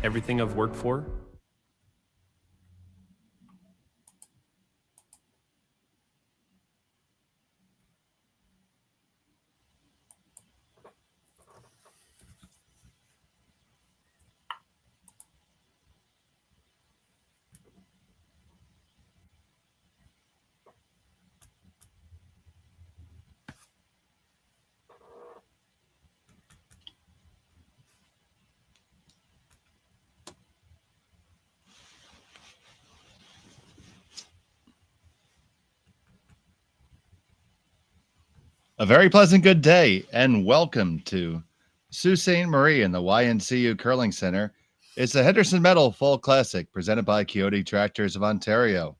everything I've worked for. A very pleasant good day, and welcome to Sault Ste.Marie in the YNCU Curling Center. It's the Henderson Medal Fall Classic presented by Kioti Tractors of Ontario.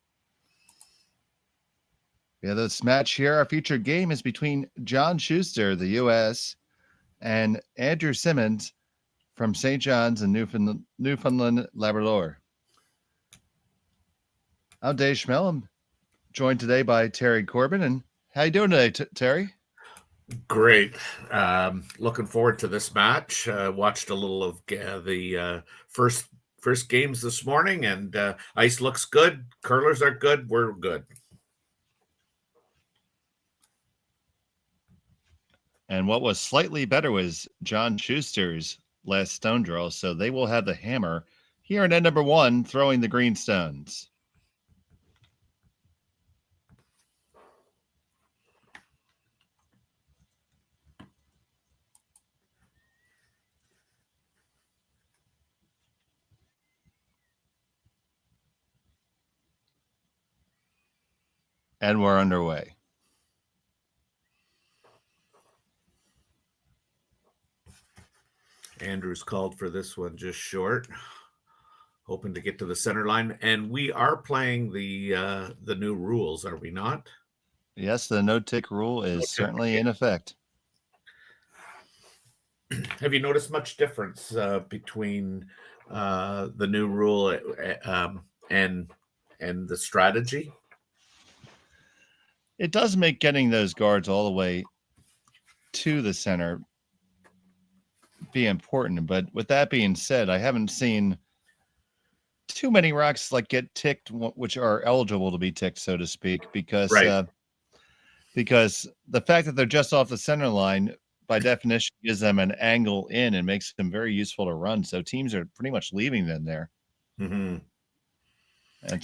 We have this match here. Our featured game is between John Schuster, the U.S., and Andrew Simmons from St. John's in Newfoundland, Labrador. I'm Dave Schmel. I'm joined today by Terry Corbin. And how you doing today, Terry? Great. Looking forward to this match. Watched a little of the first games this morning, and ice looks good. Curlers are good. We're good. And what was slightly better was John Schuster's last stone draw, so they will have the hammer here in end number one, throwing the green stones. And we're underway. Andrew's called for this one just short, hoping to get to the center line. And we are playing the new rules, are we not? Yes, the no-tick rule is certainly in effect. Have you noticed much difference between the new rule and the strategy? It does make getting those guards all the way to the center be important, but with that being said, I haven't seen too many rocks like get ticked, which are eligible to be ticked, so to speak, because Right. Because the fact that they're just off the center line, by definition, gives them an angle in and makes them very useful to run. So teams are pretty much leaving them there. Mm-hmm. And it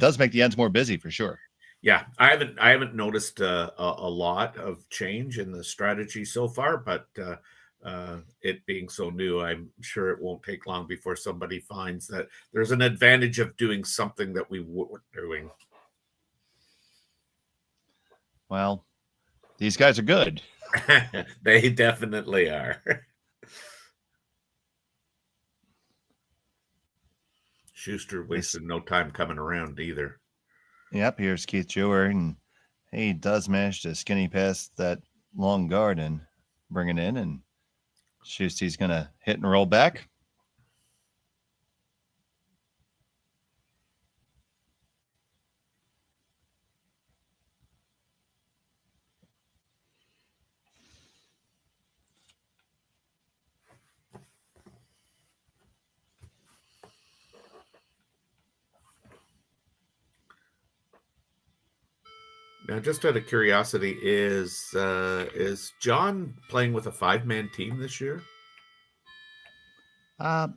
does make the ends more busy for sure. Yeah, I haven't noticed a lot of change in the strategy so far, but it being so new, I'm sure it won't take long before somebody finds that there's an advantage of doing something that we weren't doing. Well, these guys are good. They definitely are. Schuster wasted no time coming around either. Yep, here's Keith Jewer, and he does manage to skinny past that long guard and bring it in, and Schuster's going to hit and roll back. Now, just out of curiosity, is John playing with a 5-man team this year? The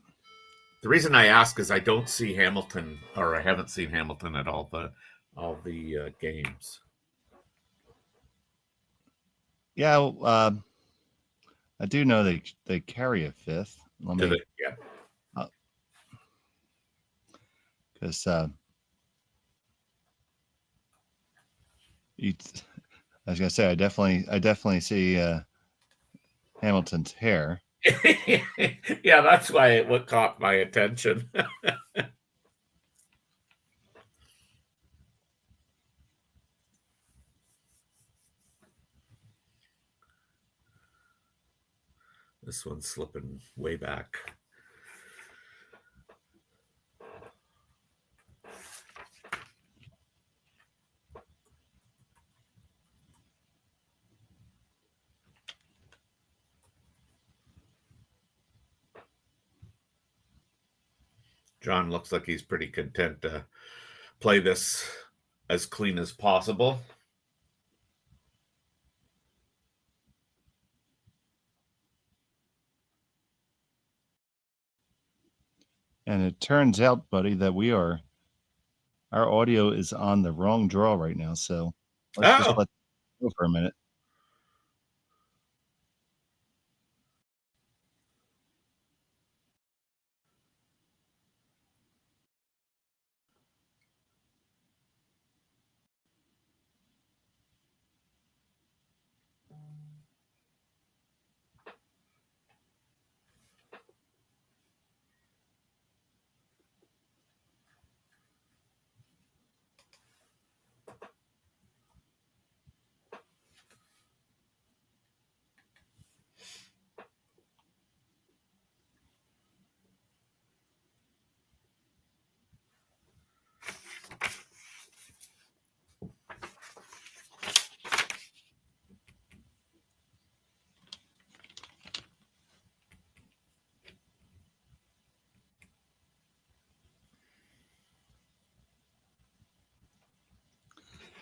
reason I ask is I don't see Hamilton, or I haven't seen Hamilton at all the games. Yeah, I do know they carry a fifth. Yeah. Because I was gonna say I definitely see Hamilton's hair. Yeah, that's why it caught my attention. This one's slipping way back. John looks like he's pretty content to play this as clean as possible. And it turns out, buddy, that our audio is on the wrong draw right now. So let's just let it go for a minute.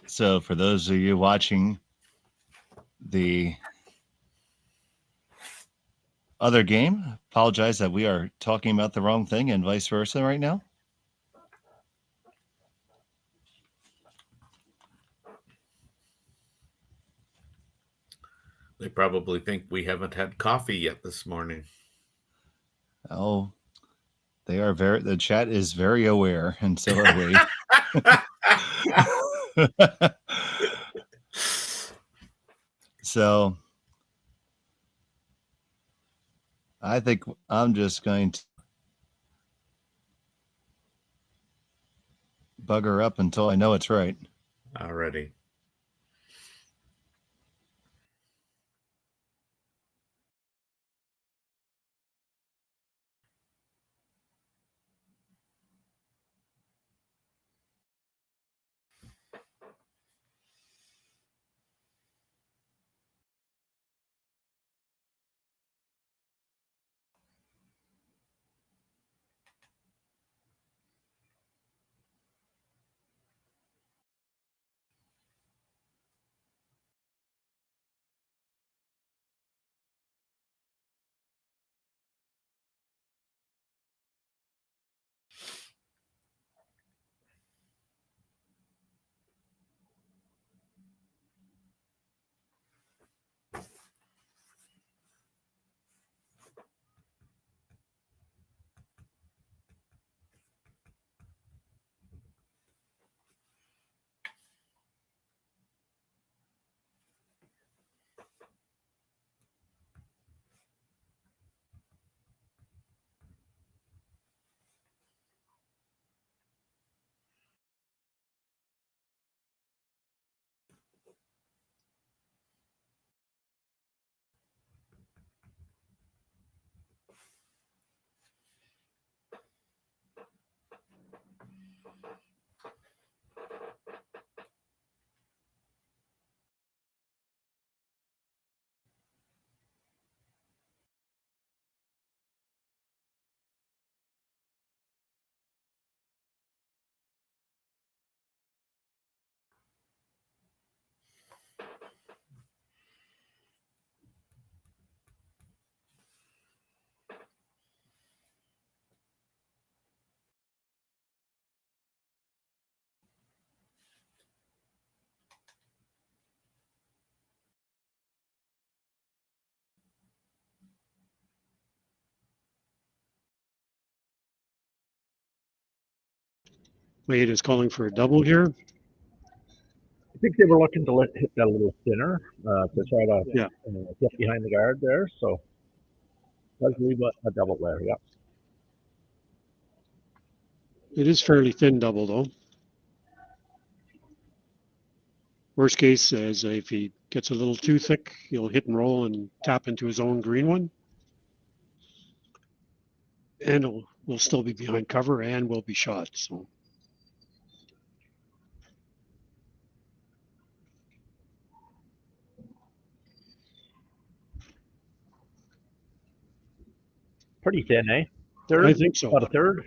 So for those of you watching the other game, apologize that we are talking about the wrong thing and vice versa right now. They probably think we haven't had coffee yet this morning. Oh, the chat is very aware, and so are we. So I think I'm just going to bugger up until I know it's right. Already. Wade is calling for a double here. I think they were looking to hit that a little thinner to try to get behind the guard there. So does leave a double there. Yeah. It is fairly thin double though. Worst case is if he gets a little too thick, he'll hit and roll and tap into his own green one. And we'll still be behind cover and will be shot. So Pretty thin, eh? Third? I think so. About a third?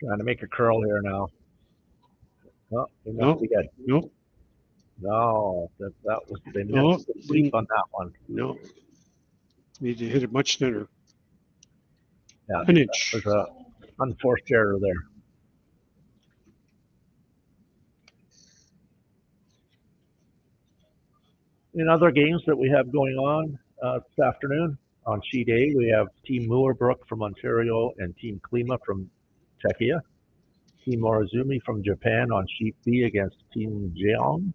Trying to make a curl here now. Oh, he must No, be good. no, No, that was they no, missed the sleep on that one. no. Need to hit it much thinner. Yeah, An inch. there's a unforced error there. In other games that we have going on this afternoon, on sheet A, we have Team Moorbrook from Ontario and Team Klima from Czechia. Team Morizumi from Japan on sheet B against Team Jeong.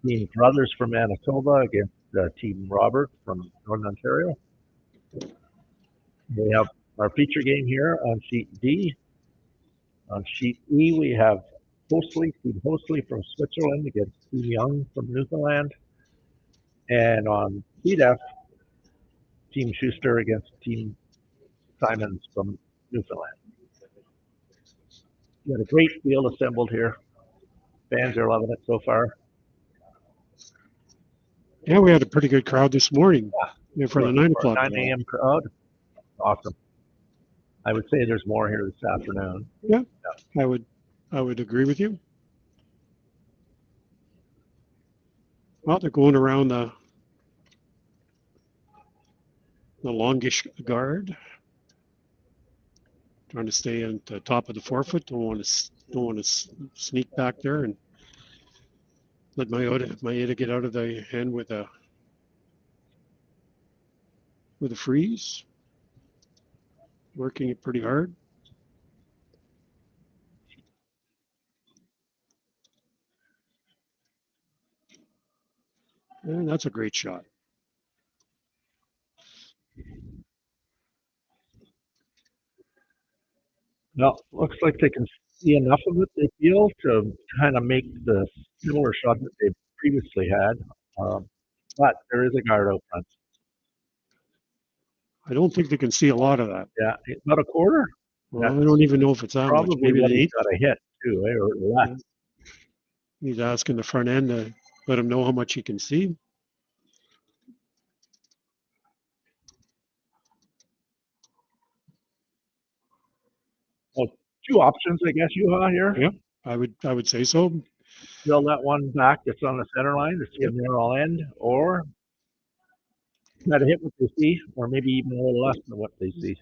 Team Brothers from Manitoba against Team Robert from Northern Ontario. We have our feature game here on sheet D. On sheet E, we have Team Hostley from Switzerland against Team Young from Newfoundland. And on sheet F, Team Schuster against Team Simons from Newfoundland. We got a great field assembled here. Fans are loving it so far. Yeah, we had a pretty good crowd this morning for the 9 o'clock. 9 a.m. crowd. Awesome. I would say there's more here this afternoon. Yeah, I would agree with you. Well, they're going around the longish guard, trying to stay at the top of the forefoot. Don't want to sneak back there and let Maeda get out of the hand with a freeze. Working it pretty hard. And that's a great shot. Well, looks like they can see enough of it, they feel, to kind of make the similar shot that they previously had. But there is a guard out front. I don't think they can see a lot of that. Yeah, about a quarter. Well, I don't even know if it's that much. Probably Maybe what an he's eighth. got a hit too, or less. He's asking the front end to let him know how much he can see. Well, two options, I guess, Juha here. Yeah, I would say so. Fill that one back that's on the center line, that's in there all end, or try to hit what they see, or maybe even a little less than what they see.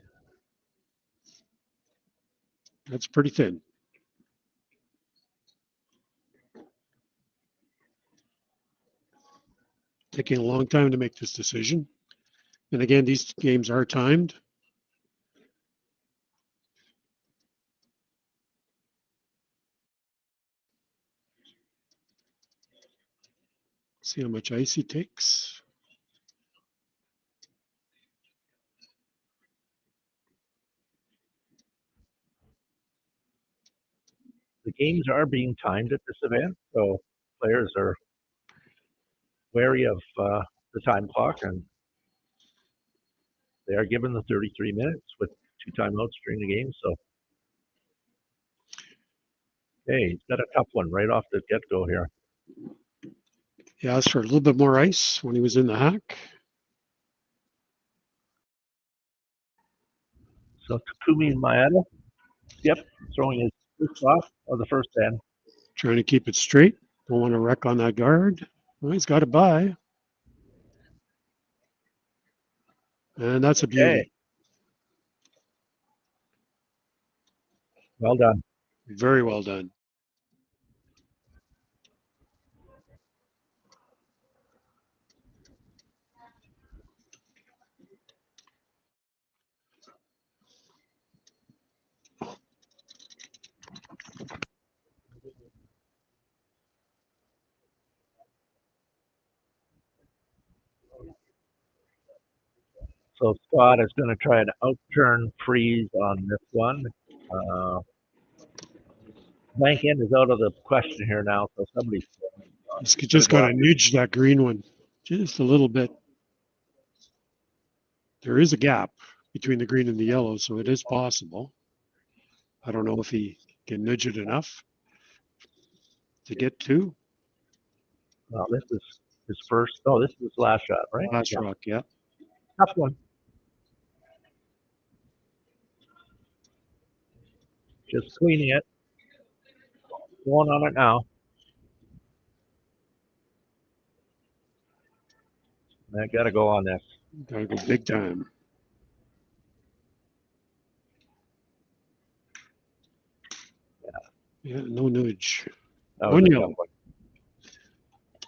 That's pretty thin. Taking a long time to make this decision. And again, these games are timed. See how much ice he takes. The games are being timed at this event, so players are wary of the time clock, and they are given the 33 minutes with 2 timeouts during the game. So, hey, he's got a tough one right off the get-go here. He asked for a little bit more ice when he was in the hack. So Takumi Maeda, yep, throwing his first off of the first end. Trying to keep it straight. Don't want to wreck on that guard. Well, he's got it by. And that's a beauty. Okay. Well done. Very well done. So Scott is going to try to outturn freeze on this one. Blank end is out of the question here now, so somebody's He's just got to nudge that green one just a little bit. There is a gap between the green and the yellow, so it is possible. I don't know if he can nudge it enough to get to. Well, this is his first. Oh, this is his last shot, right? Last rock, yeah. Tough one. Just cleaning it. Going on it now. I got to go on this. Gotta go big time. Yeah, no nudge. That One was a yellow. tough one.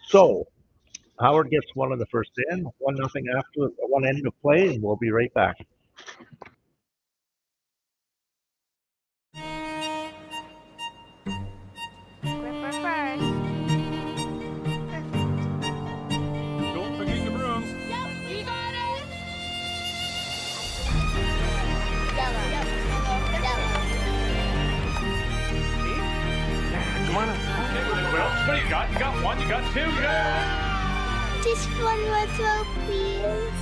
So, Howard gets one in the first in, 1-0 after one end of play, and we'll be right back. Gripper first. Don't forget your brooms. Yep, you got it. Yellow. Come on. Okay, well, what do you got? You got one, you got two, you got... Just one more throw, please.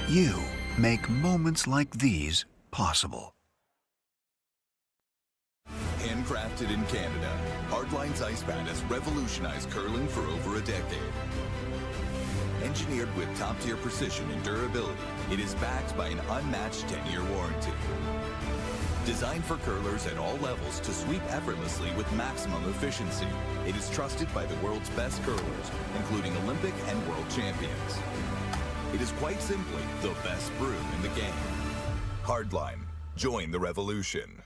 You make moments like these possible. Handcrafted in Canada, Hardline's ice pad has revolutionized curling for over a decade. Engineered with top-tier precision and durability, it is backed by an unmatched 10-year warranty. Designed for curlers at all levels to sweep effortlessly with maximum efficiency, it is trusted by the world's best curlers, including Olympic and world champions. It is quite simply the best broom in the game. Hardline, join the revolution.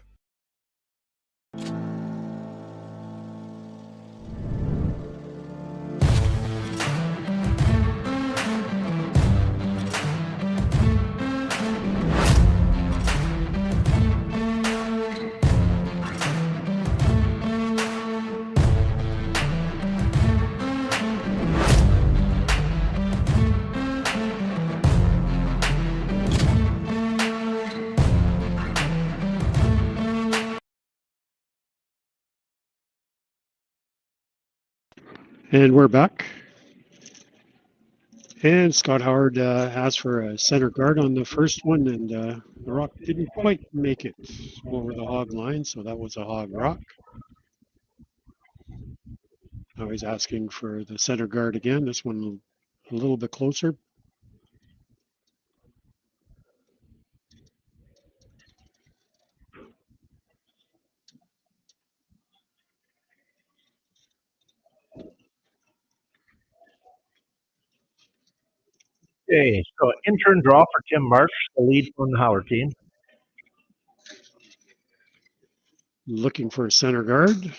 And we're back. And Scott Howard asked for a center guard on the first one, and the rock didn't quite make it over the hog line, so that was a hog rock. Now he's asking for the center guard again, this one a little bit closer. Okay, so intern draw for Tim Marsh, the lead from the Howard team. Looking for a center guard.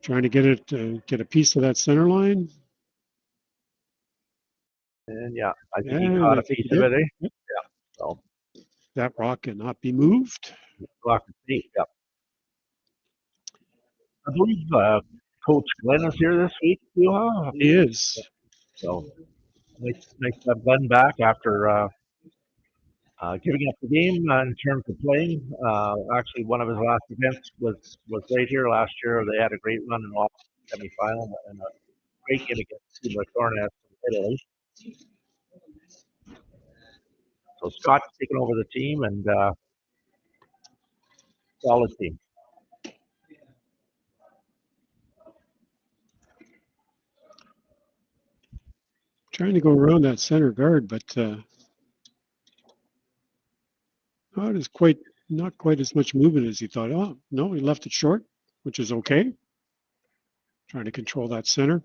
Trying to get it, get a piece of that center line. And yeah, I think And he caught I a think he piece of did. it, eh? Yep. Yeah, so That rock cannot be moved. block the seat, yeah. I believe Coach Glenn is here this week, Juha. He is. So nice to have Glenn back after giving up the game in terms of playing. Actually, one of his last events was right here last year. They had a great run and lost the semifinal and a great game against Team Tornes from Italy. So Scott's taking over the team and solid team. Trying to go around that center guard, but not quite as much movement as he thought. Oh, no, he left it short, which is okay. Trying to control that center.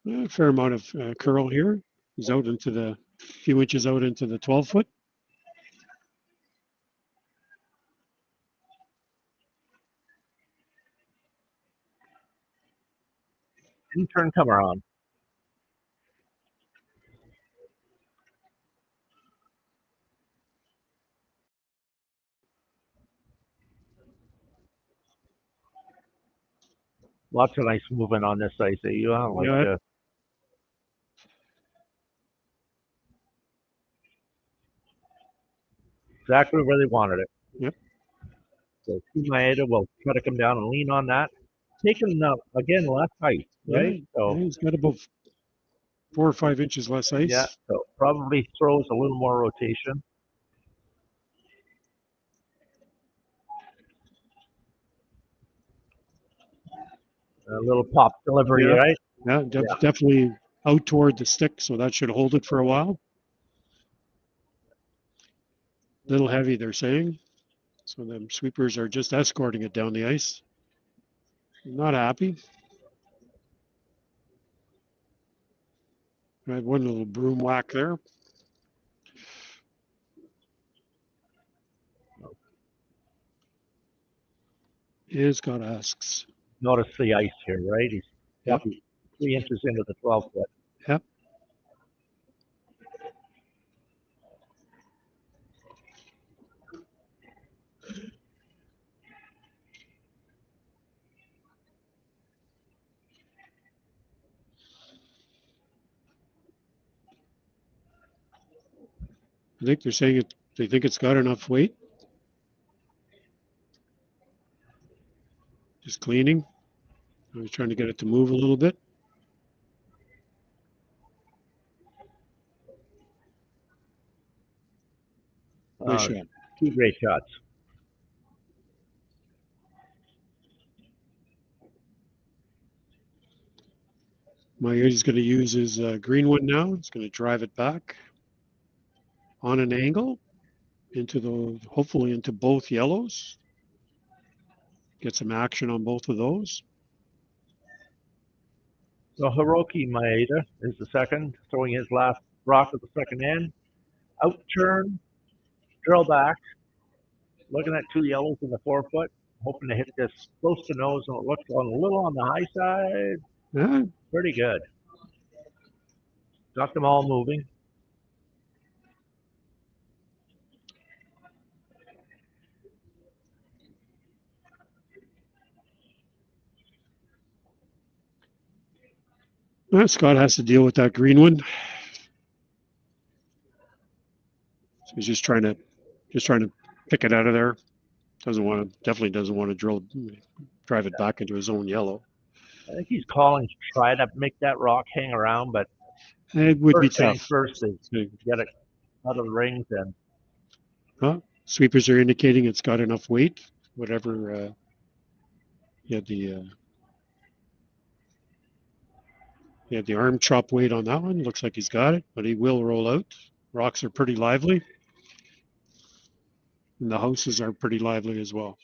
A fair amount of curl here. He's out into the few inches out into the 12-foot. Intern come around. Lots of nice movement on this ice, eh? You like Yeah. exactly where they wanted it. Yep. So Maeda will try to come down and lean on that. Taking again less ice, right? Yeah, So he's got about 4 or 5 inches less ice. yeah, so probably throws a little more rotation. A little pop delivery, Yeah. right? Yeah, Yeah. definitely out toward the stick, so that should hold it for a while. Little heavy, they're saying. So the sweepers are just escorting it down the ice. Not happy. I had one little broom whack there. Scott asks. Notice the ice here, right? He's Yep. 3 inches into the 12 foot. Yep. I think they're saying it. They think it's got enough weight. Just cleaning. I was trying to get it to move a little bit. Nice shot. 2 great shots. He's going to use his green one now. He's going to drive it back on an angle hopefully into both yellows. Get some action on both of those. So Hiroki Maeda is the second, throwing his last rock at the second end. Out turn, drill back, looking at 2 yellows in the 4 foot, hoping to hit this close to nose, and it looks a little on the high side. Yeah, Pretty good. Got them all moving. Scott has to deal with that green one. So he's just trying to pick it out of there. Definitely doesn't want to drive it back into his own yellow. I think he's calling to try to make that rock hang around, but It would be first things tough. first is get it out of the rings, and Sweepers are indicating it's got enough weight. Whatever. He had the arm chop weight on that one. Looks like he's got it, but he will roll out. Rocks are pretty lively. And the houses are pretty lively as well.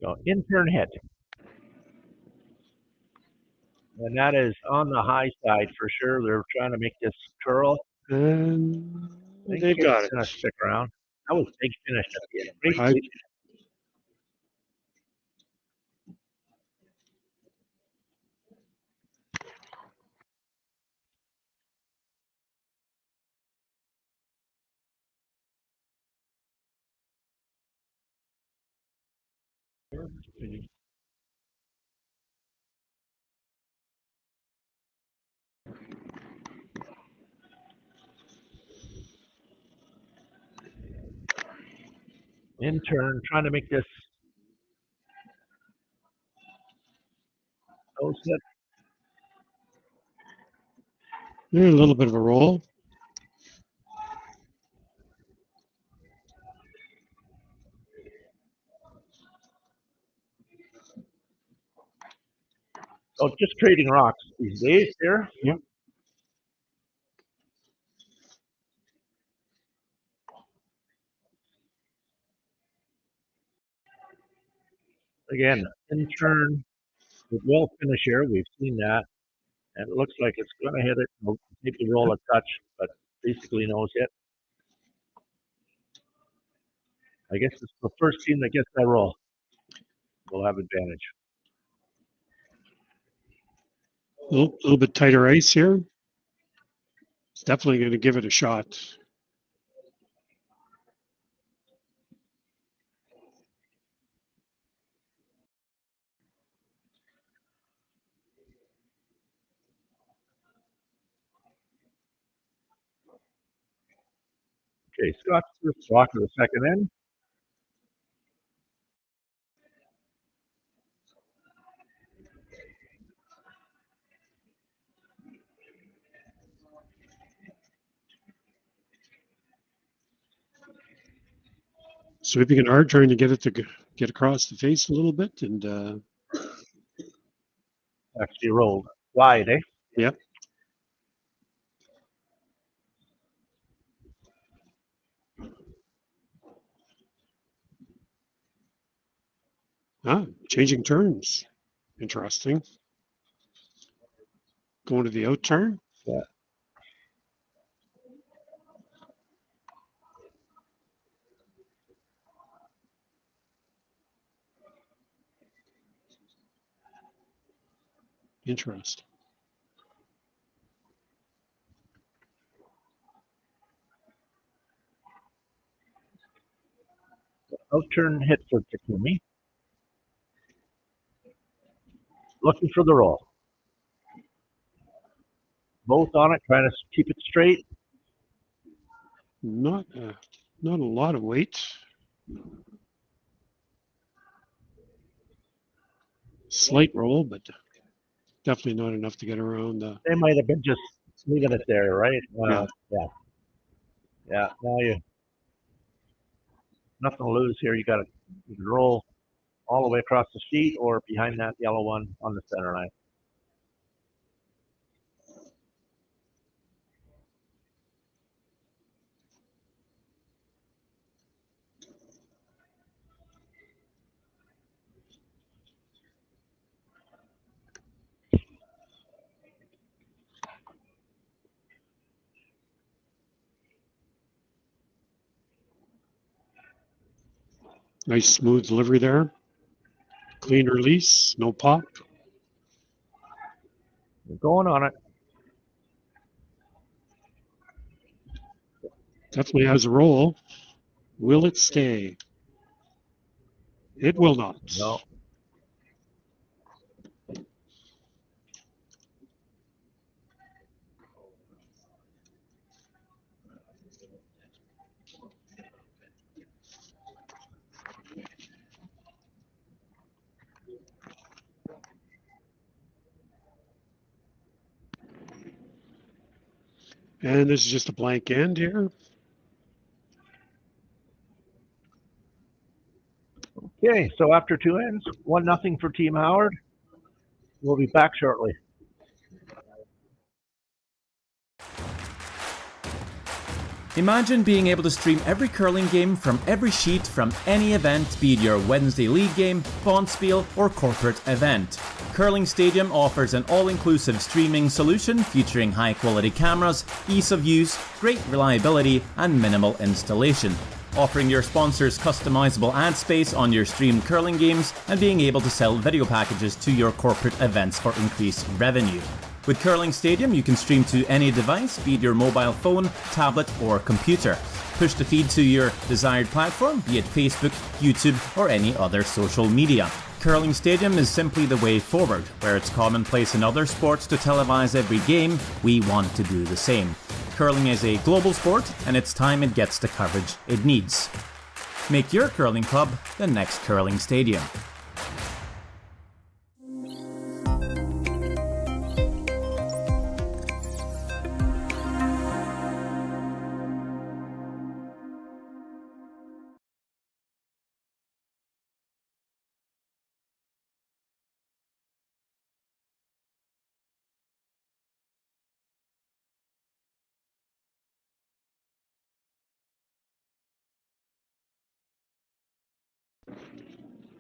so in-turn hit. And that is on the high side for sure. They're trying to make this curl. And I think they've got it's going to stick around. That was a big finish at the end. Great I- sweep. In turn, trying to make this nose hit. a little bit of a roll. So just trading rocks these days here. Yep. Again, in turn, it will finish here. We've seen that. And it looks like it's going to hit it. We'll maybe roll a touch, but basically nose hit. I guess it's the first team that gets that roll. Will have advantage. A little bit tighter ice here. It's definitely going to give it a shot. Okay, Scott's first rock of the second end. Sweeping it hard, trying to get it to get across the face a little bit, and Actually rolled wide, eh? yep. Changing turns. Interesting. Going to the out turn. Yeah. Interesting. Out turn hit for Takumi. Looking for the roll. Both on it, trying to keep it straight. Not a lot of weight. Slight roll, but definitely not enough to get around the. They might have been just leaving it there, right? Yeah. Yeah. Now you nothing to lose here. You got to roll all the way across the sheet or behind that yellow one on the center line. Nice smooth delivery there. Clean release, no pop. You're going on it. Definitely has a roll. Will it stay? It will not. No. And this is just a blank end here. Okay, so after two ends, 1-0 for Team Howard. We'll be back shortly. Imagine being able to stream every curling game from every sheet from any event, be it your Wednesday league game, bonspiel, or corporate event. Curling Stadium offers an all-inclusive streaming solution featuring high-quality cameras, ease of use, great reliability, and minimal installation. Offering your sponsors customizable ad space on your streamed curling games and being able to sell video packages to your corporate events for increased revenue. With Curling Stadium, you can stream to any device, be it your mobile phone, tablet, or computer. Push the feed to your desired platform, be it Facebook, YouTube, or any other social media. Curling Stadium is simply the way forward. Where it's commonplace in other sports to televise every game, we want to do the same. Curling is a global sport, and it's time it gets the coverage it needs. Make your curling club the next Curling Stadium.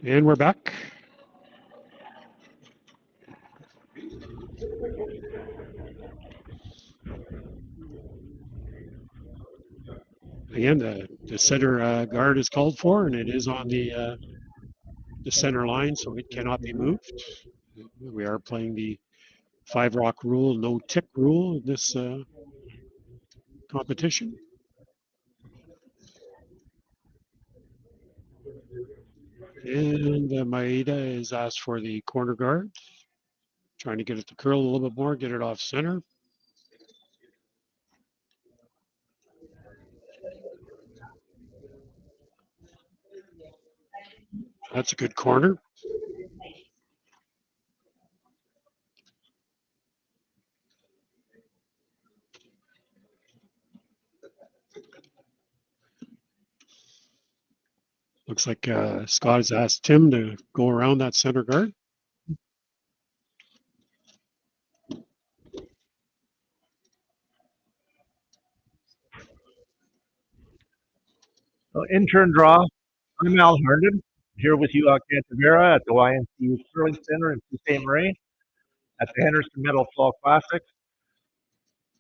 And we're back. Again, the center guard is called for, and it is on the center line, so it cannot be moved. We are playing the 5-rock rule, no tick rule in this competition. And Maeda is asked for the corner guard, trying to get it to curl a little bit more, get it off center. That's a good corner. Looks like Scott has asked Tim to go around that center guard. So intern draw. I'm Al Harnden, here with Juha Kantovaara at the YNCU Curling Center in Ste.Marie at the Henderson Medal Fall Classic.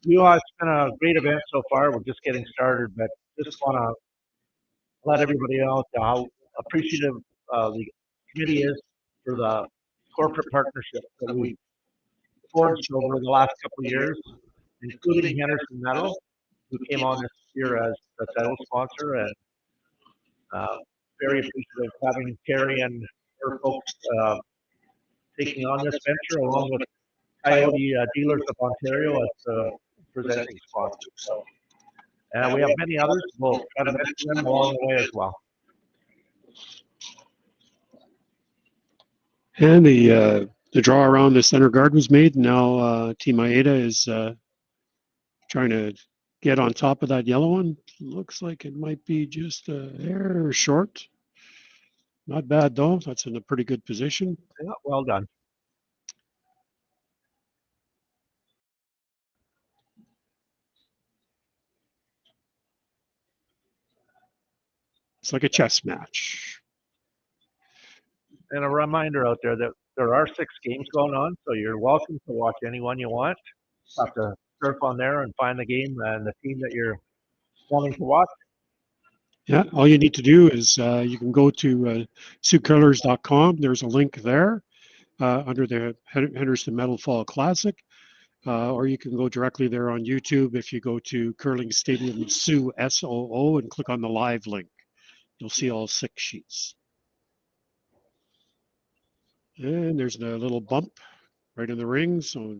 Juha, it's been a great event so far. We're just getting started, but just want to let everybody know how appreciative the committee is for the corporate partnerships that we've forged over the last couple of years, including Henderson Metal, who came on this year as the title sponsor, and very appreciative of having Carrie and her folks taking on this venture, along with Kioti Dealers of Ontario as the presenting sponsor. So we have many others. We'll try to mention them along the way as well. And the draw around the center guard was made. Now Team Maeda is trying to get on top of that yellow one. Looks like it might be just a hair short. Not bad though. That's in a pretty good position. Yeah, well done. It's like a chess match. And a reminder out there that there are 6 games going on, so you're welcome to watch any one you want. Have to surf on there and find the game and the team that you're wanting to watch. Yeah, all you need to do is you can go to SiouxCurlers.com. There's a link there under the Henderson Medal Fall Classic, or you can go directly there on YouTube if you go to Curling Stadium Sioux SOO and click on the live link. You'll see all 6 sheets. And there's a little bump right in the ring, so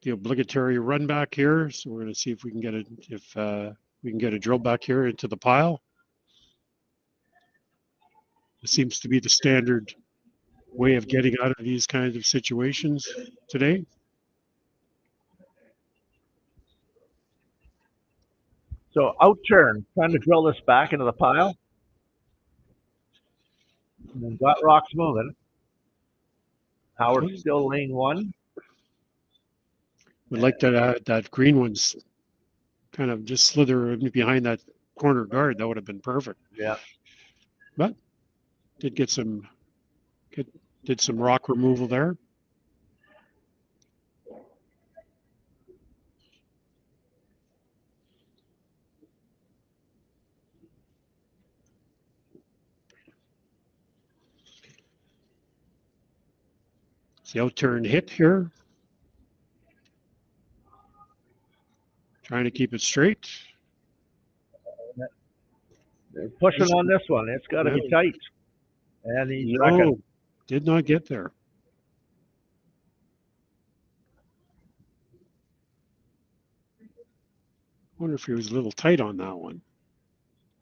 the obligatory run back here. So we're going to see if we can get a drill back here into the pile. It seems to be the standard way of getting out of these kinds of situations today. So out turn, trying to drill this back into the pile. And then got rocks moving. Howard still lane 1. Would like that green one's kind of just slither behind that corner guard. That would have been perfect. Yeah. But did some rock removal there. It's the out turn hit here. Trying to keep it straight. They're pushing on this one. It's got to be tight. And he's wrecking. Did not get there. Wonder if he was a little tight on that one.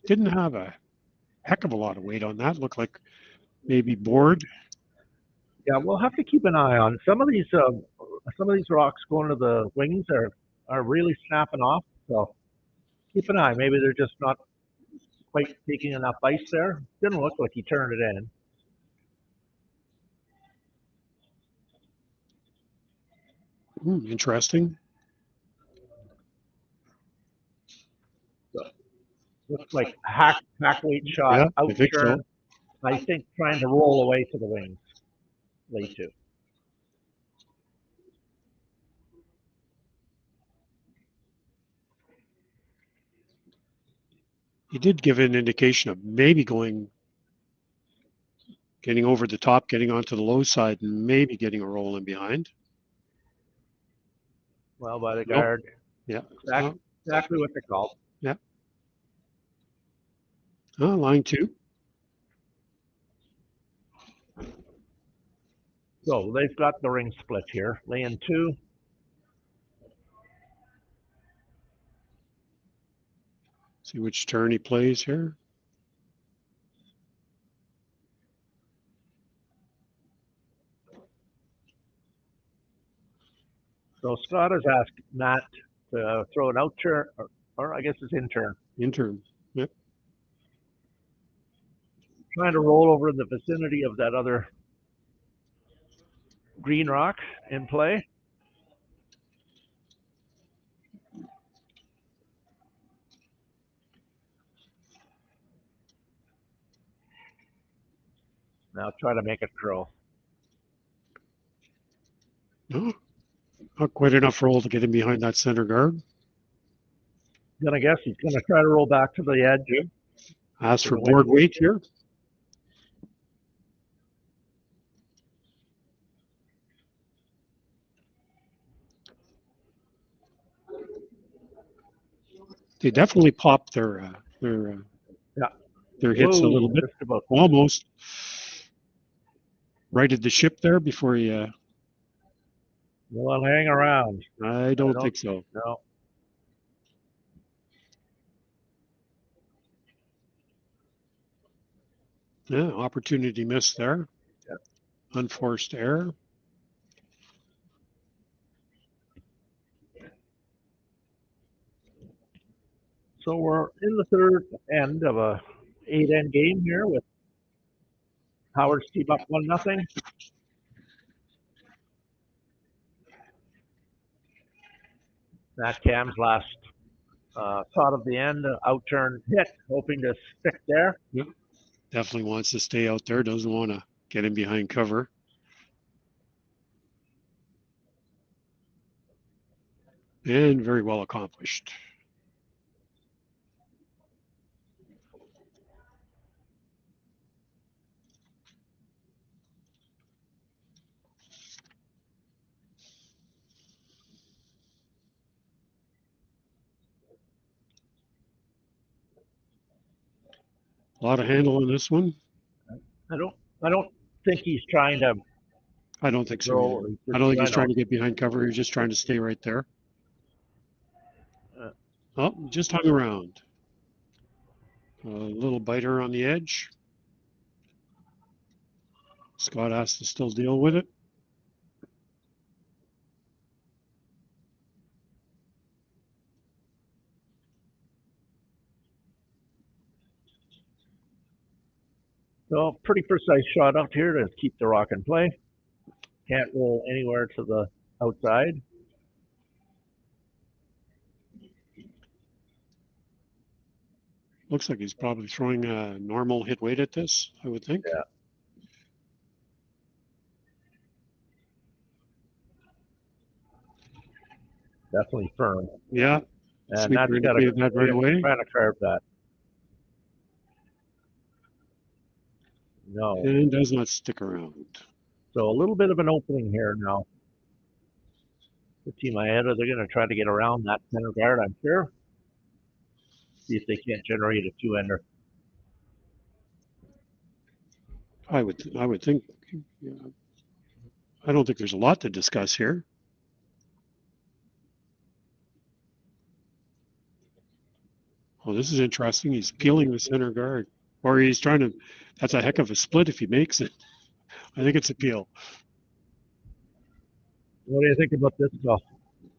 Didn't have a heck of a lot of weight on that. Looked like maybe bored. Yeah, we'll have to keep an eye on some of these rocks going to the wings are really snapping off. So keep an eye. Maybe they're just not quite taking enough ice there. Didn't look like he turned it in. Interesting. So, looks like a hack weight shot, Yeah, out I think turn. so. I think trying to roll away to the wings. Late 2. He did give an indication of maybe getting over the top, getting onto the low side, and maybe getting a roll in behind. Well, by the guard. Yeah. Exactly what they called. Yeah. Line 2. So they've got the ring split here. Lane 2. See which turn he plays here. So Scott has asked Matt to throw an out turn, or I guess it's in turn. In turn. Yep. trying to roll over in the vicinity of that other green rock in play. Now try to make it curl. No, not quite enough roll to get him behind that center guard. Gonna guess he's gonna try to roll back to the edge. Ask for board weight here. They definitely popped their hits a little bit. Almost righted the ship there before he. Well, hang around. I don't think so. No. Yeah, opportunity missed there. Yeah. Unforced error. So we're in the third end of a 8-end game here with Howard's team up 1-0. Matt Cam's last thought of the end, out-turn hit, hoping to stick there. Yeah, definitely wants to stay out there. Doesn't want to get him behind cover. And very well accomplished. A lot of handle in this one. I don't think he's trying to. I don't think so. I don't think he's trying to get behind cover. He's just trying to stay right there. Oh, just hung around. A little biter on the edge. Scott has to still deal with it. So pretty precise shot out here to keep the rock in play. Can't roll anywhere to the outside. Looks like he's probably throwing a normal hit weight at this, I would think. Yeah. Definitely firm. Yeah. And that's got to that right away. Trying to carve that. No. And does not stick around. So a little bit of an opening here now. The team Maeda, they're going to try to get around that center guard, I'm sure. See if they can't generate a 2-ender. I would think. Yeah. I don't think there's a lot to discuss here. Oh, this is interesting. He's peeling the center guard, or he's trying to. That's a heck of a split if he makes it. I think it's a peel. What do you think about this stuff?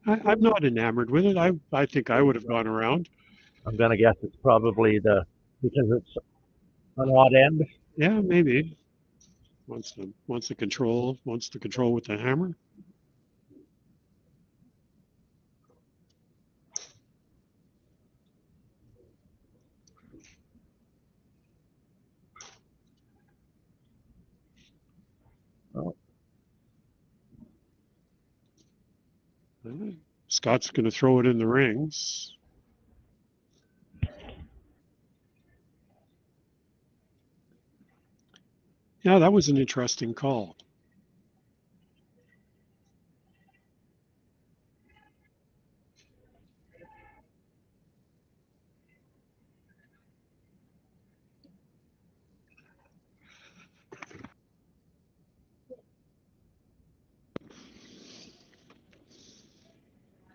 I'm not enamored with it. I think I would have gone around. I'm gonna guess it's probably because it's an odd end. Yeah, maybe. Wants the control with the hammer. Oh. Scott's going to throw it in the rings. Yeah, that was an interesting call.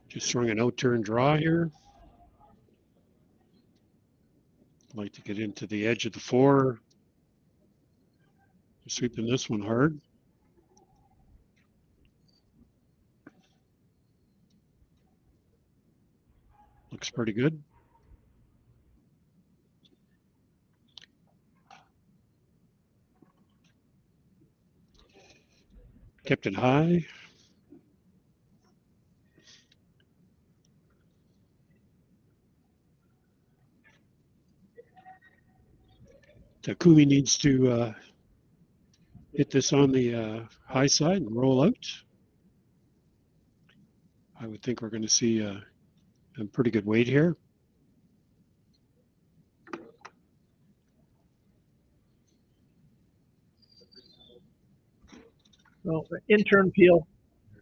Just throwing an out-turn draw here. Like to get into the edge of the 4. Sweeping this one hard. Looks pretty good. Kept it high. Takumi needs to hit this on the high side and roll out. I would think we're going to see a pretty good weight here. So intern peel,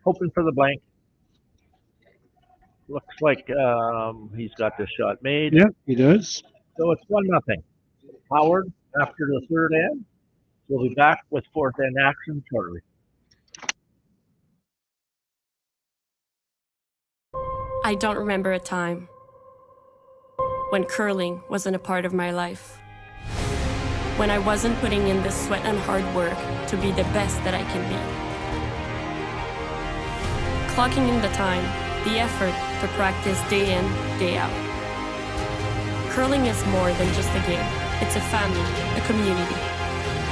hoping for the blank. Looks like he's got this shot made. Yeah, he does. So it's 1-0. Howard after the third end. We'll be back with fourth end action shortly. I don't remember a time when curling wasn't a part of my life. When I wasn't putting in the sweat and hard work to be the best that I can be. Clocking in the time, the effort to practice day in, day out. Curling is more than just a game. It's a family, a community.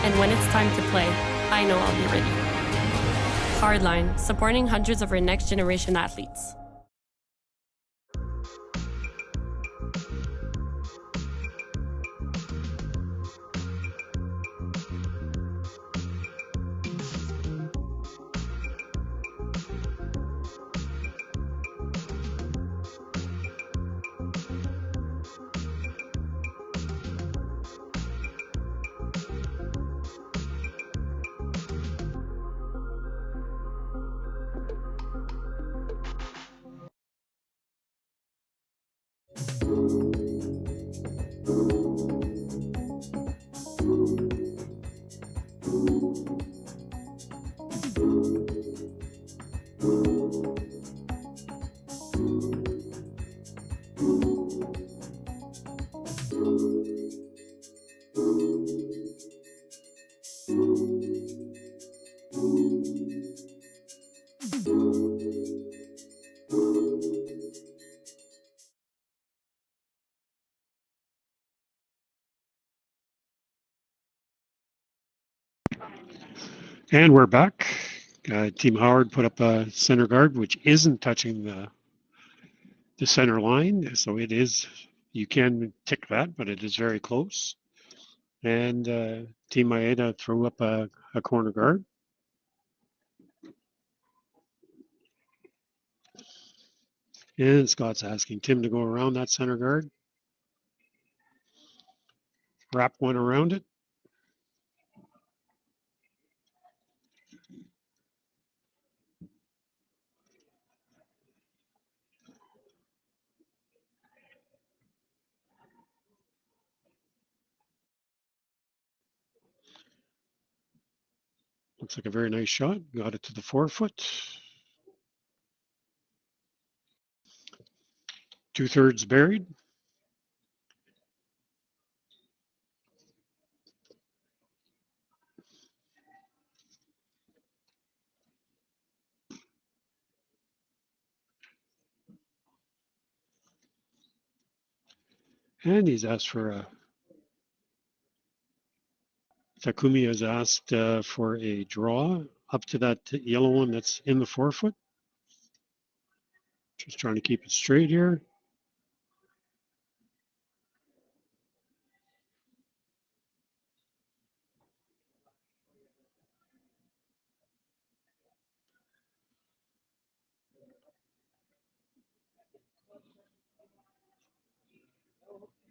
And when it's time to play, I know I'll be ready. Hardline, supporting hundreds of our next generation athletes. And we're back. Team Howard put up a center guard, which isn't touching the center line. So it is, you can tick that, but it is very close. And Team Maeda threw up a corner guard. And Scott's asking Tim to go around that center guard. Wrap one around it. Looks like a very nice shot. Got it to the forefoot. 2/3 buried. And he's asked for a, Takumi has asked for a draw up to that yellow one that's in the forefoot. Just trying to keep it straight here.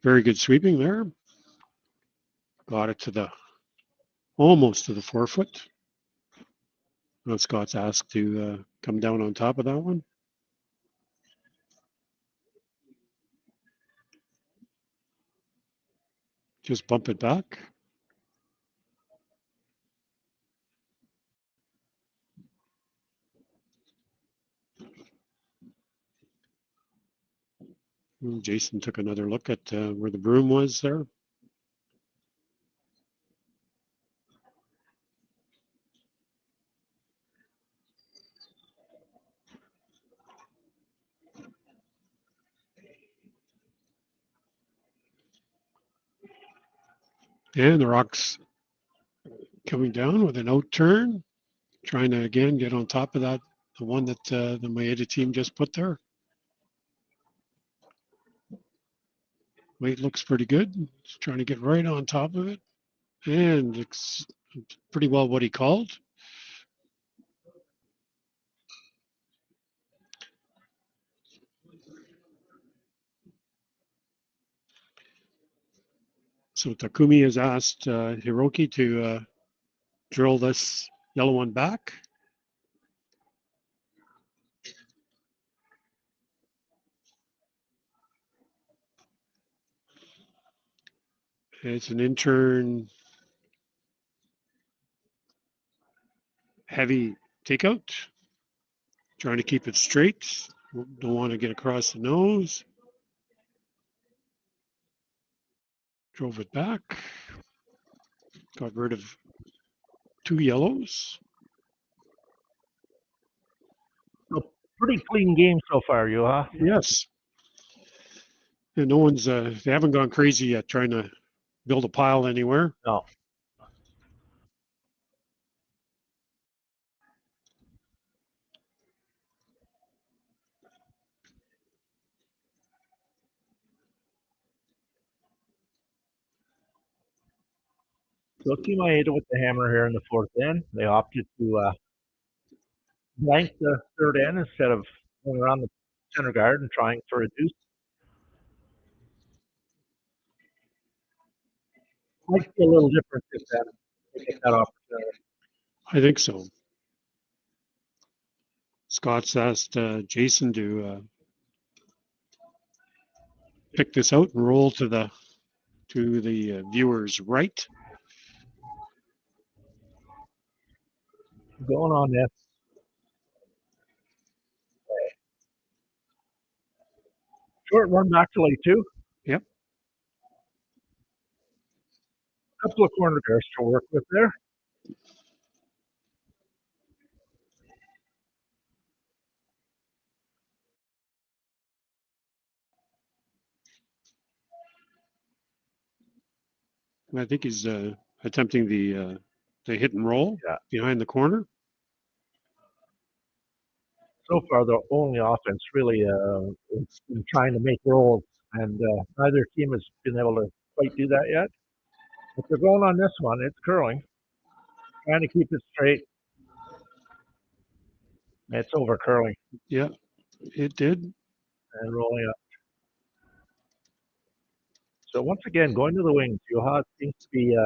Very good sweeping there. Got it to the, almost to the forefoot. Now Scott's asked to come down on top of that one. Just bump it back. Jason took another look at where the broom was there. And the rock's coming down with an out turn. Trying to again get on top of that, the one that the Maeda team just put there. Weight looks pretty good. He's trying to get right on top of it. And it's pretty well what he called. So Takumi has asked Hiroki to drill this yellow one back. It's an intern heavy takeout. Trying to keep it straight. Don't want to get across the nose. Drove it back. Got rid of 2 yellows. So pretty clean game so far, Juha. Yes. And no one's, they haven't gone crazy yet trying to build a pile anywhere. No. So Team Maeda with the hammer here in the fourth end. They opted to blank the third end instead of going around the center guard and trying for a deuce. Might be a little different this end. They get that opportunity. I think so. Scott's asked Jason to pick this out and roll to the viewer's right. Going on this. Short run back to lane 2. Yep. Couple of corner guards to work with there. I think he's attempting the hit and roll behind the corner. So far, the only offense really is trying to make rolls, and neither team has been able to quite do that yet. If they're going on this one, it's curling. Trying to keep it straight. It's over curling. Yeah, it did. And rolling up. So once again, going to the wings, Juha seems to be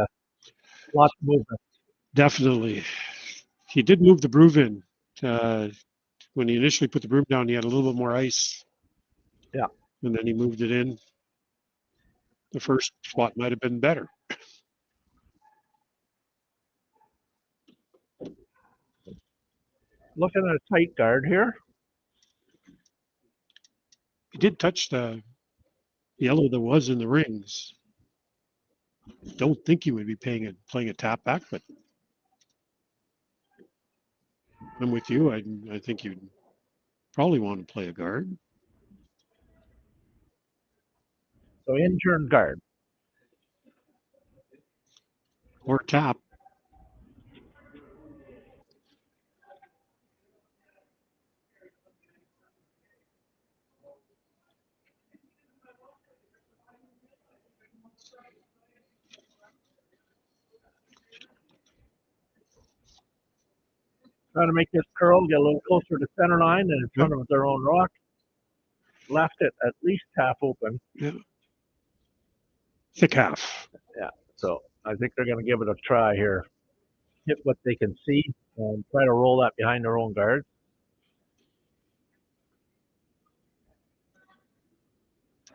lots of movement. Definitely. He did move the broom in. When he initially put the broom down, he had a little bit more ice. Yeah. And then he moved it in. The first spot might have been better. Looking at a tight guard here. He did touch the yellow that was in the rings. Don't think he would be playing a tap back, but I'm with you. I think you'd probably want to play a guard. So intern guard. Or tap. Trying to make this curl, get a little closer to center line and in front of their own rock. Left it at least half open. Yeah. Thick half. Yeah. So I think they're going to give it a try here. Hit what they can see and try to roll that behind their own guard.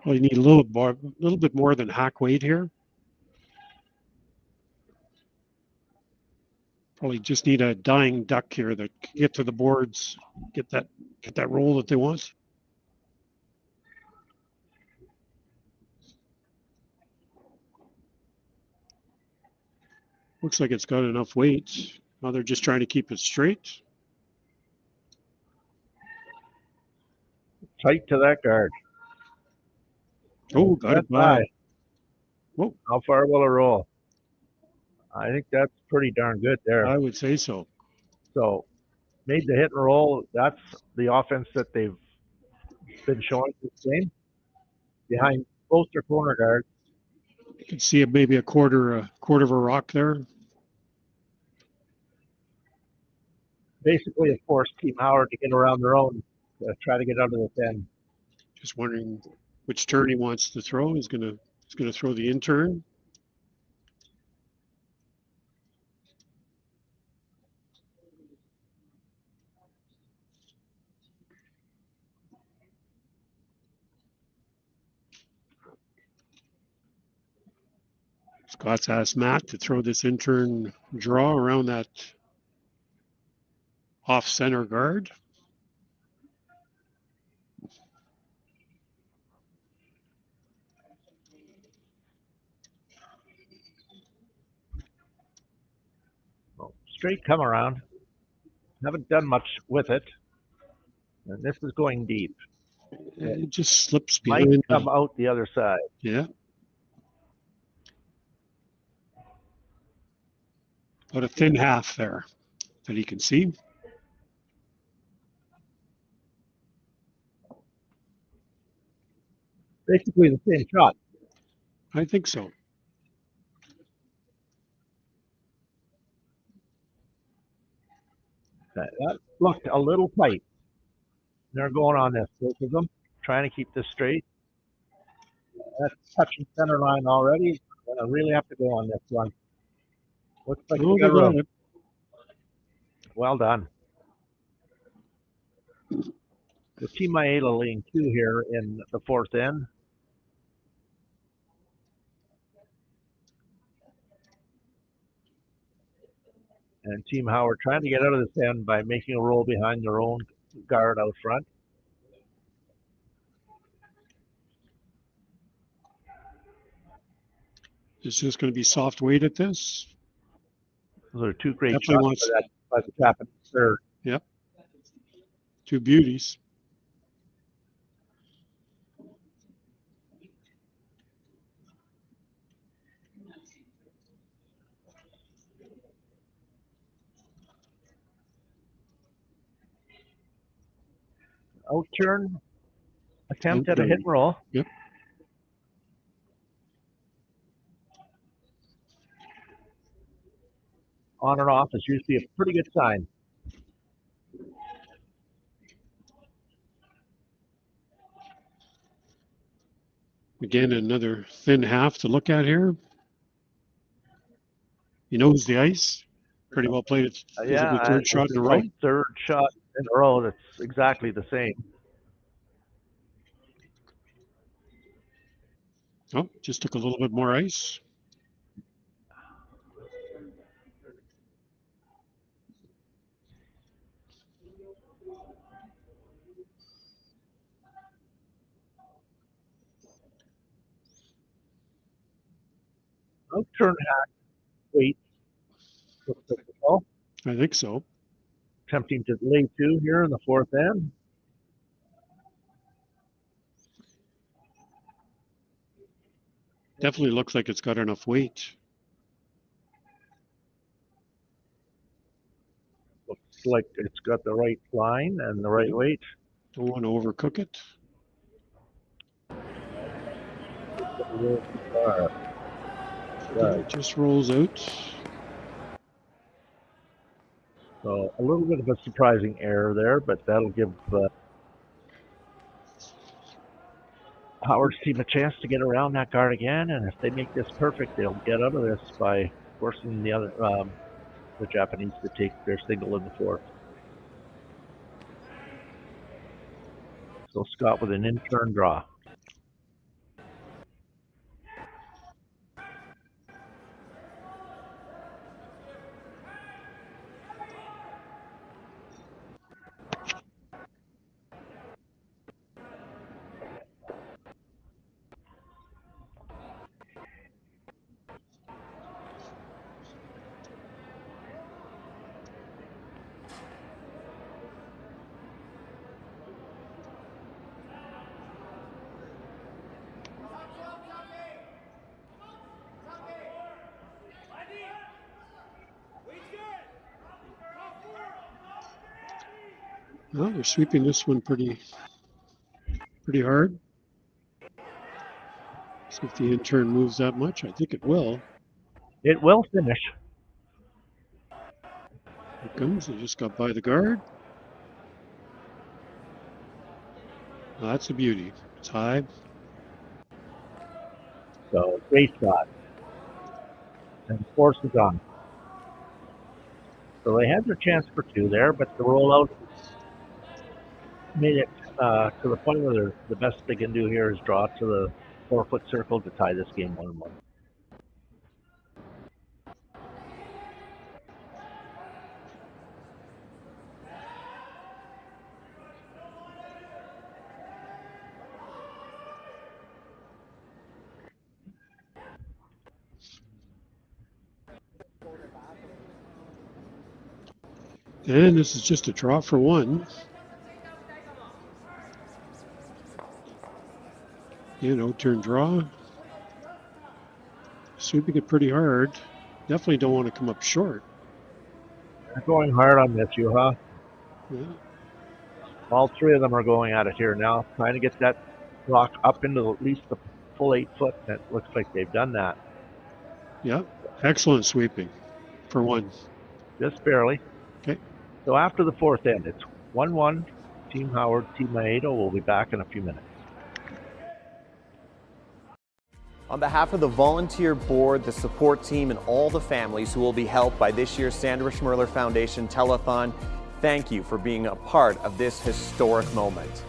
Well, you need a little bit more than hack weight here. Probably just need a dying duck here that can get to the boards, get that roll that they want. Looks like it's got enough weight. Now they're just trying to keep it straight. Tight to that guard. Oh, got it by. Whoa. How far will it roll? I think that's pretty darn good there. I would say so. So made the hit and roll. That's the offense that they've been showing this game. Behind both their corner guards. You can see maybe a quarter of a rock there. Basically, it forced Team Howard to get around their own, try to get out of this end. Just wondering which turn he wants to throw. He's gonna throw the in turn. Scott's asked Matt to throw this in turn draw around that off center guard. Well, straight come around. Haven't done much with it. And this is going deep. It just slips Might behind. come out the other side. Yeah. About a thin half there that he can see. Basically the same shot. I think so. That looked a little tight. They're going on this, both of them, trying to keep this straight. That's touching center line already. I really have to go on this one. Looks like Oh, they got they got room. it. Well done. The Team Maeda leading 2 here in the fourth end. And Team Howard trying to get out of this end by making a roll behind their own guard out front. It's just going to be soft weight at this. Those are 2 great Definitely shots wants- by the Japanese third. Yep. 2 beauties. Out turn, attempt at a hit and roll. Yep. On and off is usually a pretty good sign. Again, another thin half to look at here. He knows the ice. Pretty well played it. Yeah, The third shot in a row. Third shot in a row that's exactly the same. Oh, just took a little bit more ice. Out turn hack, wait. I think so. Attempting to lay 2 here in the fourth end. Definitely looks like it's got enough weight. Looks like it's got the right line and the right weight. Don't want to overcook it. It just rolls out. So a little bit of a surprising error there, but that'll give Howard's team a chance to get around that guard again. And if they make this perfect, they'll get out of this by forcing the Japanese to take their single in the fourth. So Scott with an in-turn draw. Well, they're sweeping this one pretty hard. See if the intern moves that much. I think it will. It will finish. Here it comes. They just got by the guard. Oh, that's a beauty. It's high. So great shot. And force is on. So they had their chance for two there, but the rollout made it to the point where the best they can do here is draw to the 4-foot circle to tie this game 1-1. And this is just a draw for one. Turn draw. Sweeping it pretty hard. Definitely don't want to come up short. They're going hard on this, Juha. Yeah. All three of them are going at it here now, trying to get that rock up into at least the full 8 foot. And it looks like they've done that. Yeah. Excellent sweeping for one. Just barely. Okay. So after the fourth end, it's 1-1. Team Howard, Team Maeda will be back in a few minutes. On behalf of the volunteer board, the support team, and all the families who will be helped by this year's Sanderson Foundation Telethon, thank you for being a part of this historic moment.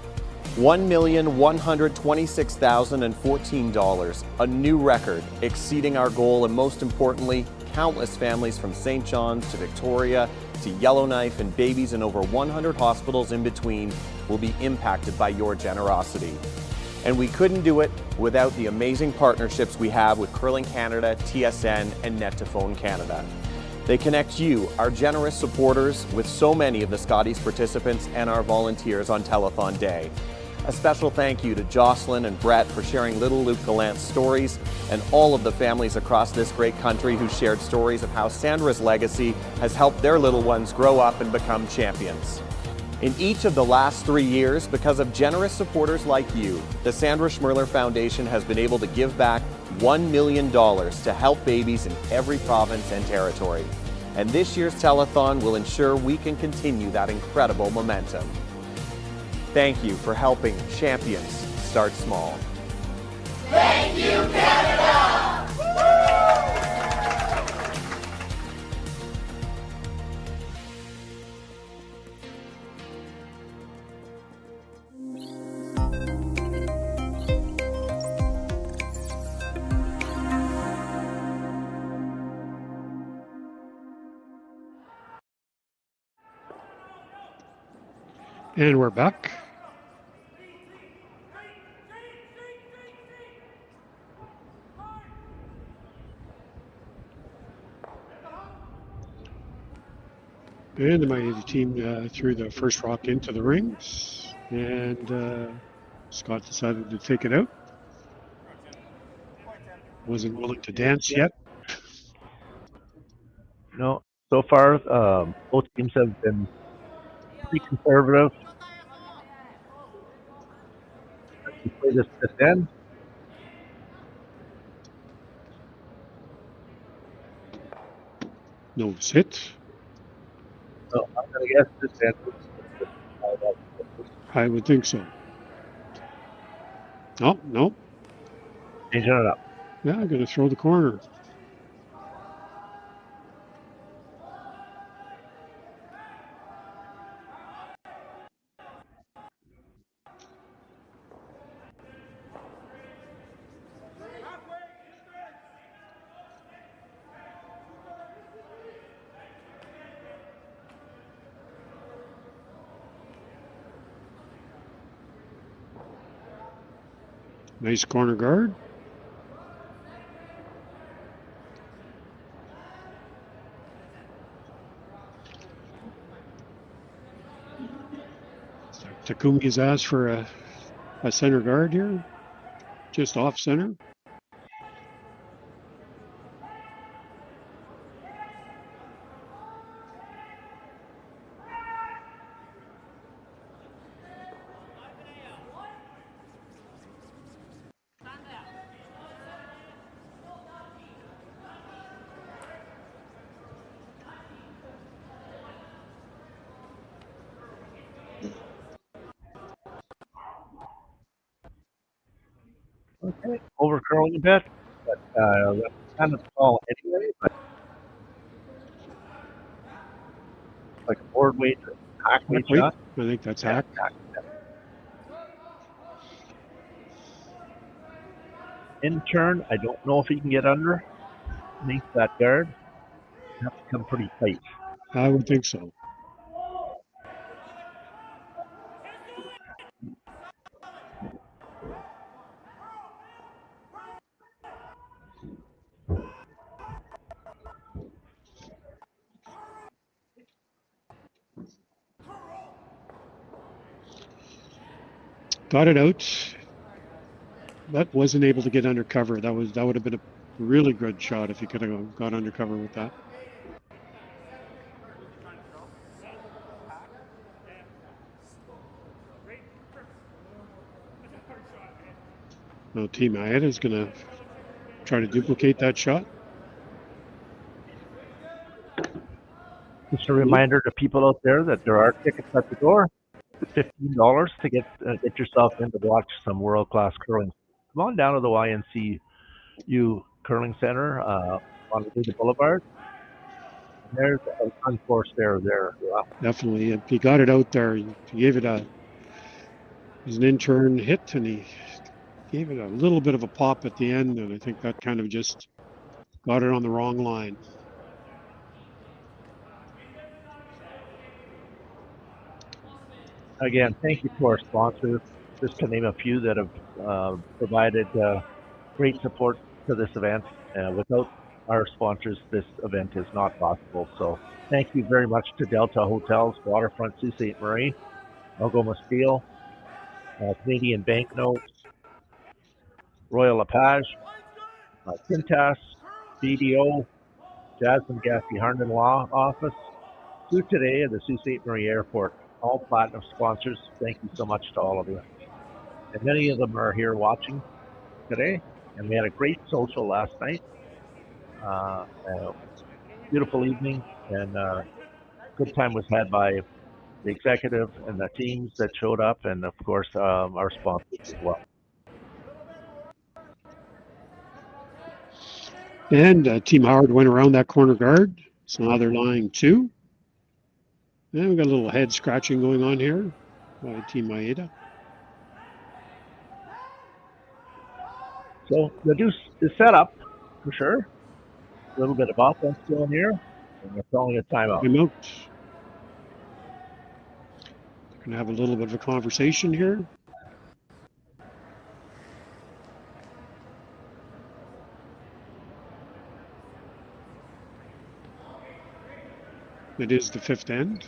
$1,126,014, a new record, exceeding our goal, and most importantly, countless families from St. John's to Victoria to Yellowknife and babies in over 100 hospitals in between will be impacted by your generosity. And we couldn't do it without the amazing partnerships we have with Curling Canada, TSN, and Net2Phone Canada. They connect you, our generous supporters, with so many of the Scotties participants and our volunteers on Telethon Day. A special thank you to Jocelyn and Brett for sharing little Luke Gallant's stories, and all of the families across this great country who shared stories of how Sandra's legacy has helped their little ones grow up and become champions. In each of the last 3 years, because of generous supporters like you, the Sandra Schmirler Foundation has been able to give back $1 million to help babies in every province and territory. And this year's telethon will ensure we can continue that incredible momentum. Thank you for helping champions start small. Thank you, Canada! And we're back. And the Miami team threw the first rock into the rings, and Scott decided to take it out. Wasn't willing to dance yet. No, so far both teams have been pretty conservative. We play this fifth end. No hit. So I'm going to guess this end. I would think so. Oh, no. Changing it up. Yeah, I'm going to throw the corner. Nice corner guard. Takumi's asked for a center guard here, just off center. Okay, over curling a bit, but that's kind of the call anyway. But like a board weight, hack weight shot. I think that's hack. In turn, I don't know if he can get underneath that guard. You have to come pretty tight. I would think so. Got it out, but wasn't able to get under cover. That would have been a really good shot if he could have got under cover with that. Now Team Maeda is going to try to duplicate that shot. Just a reminder to people out there that there are tickets at the door. $15 to get yourself in to watch some world-class curling. Come on down to the YNCU Curling Center on the Boulevard. And there's an unforced error there. Yeah. Definitely. He got it out there. He gave it an intern hit, and he gave it a little bit of a pop at the end, and I think that kind of just got it on the wrong line. Again, thank you to our sponsors, just to name a few that have provided great support to this event. Without our sponsors, this event is not possible. So thank you very much to Delta Hotels, Waterfront Sault Ste. Marie, Algoma Steel, Canadian Banknotes, Royal LePage, Quintas, BDO, Jasmine Gaffey Harnden Law Office, Sault Today, and the Sault Ste. Marie Airport. All platinum sponsors. Thank you so much to all of you. And many of them are here watching today. And we had a great social last night. Beautiful evening, and good time was had by the executive and the teams that showed up, and of course our sponsors as well. And Team Howard went around that corner guard, so now they're lying 2. And we've got a little head scratching going on here by Team Maeda. So the deuce is set up for sure. A little bit of offense going here, and they're calling a timeout. Timeout. They're going to have a little bit of a conversation here. It is the 5th end.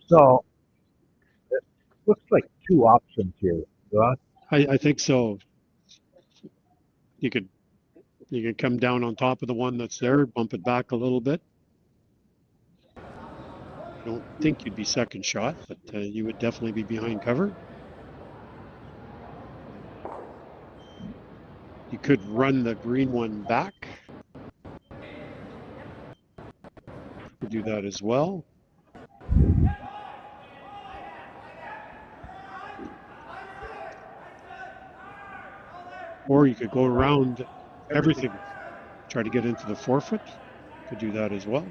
So it looks like 2 options here. Right? I think so. You could come down on top of the one that's there, bump it back a little bit. I don't think you'd be second shot, but you would definitely be behind cover. You could run the green one back. Could do that as well. Or you could go around everything, try to get into the forefoot. Could do that as well.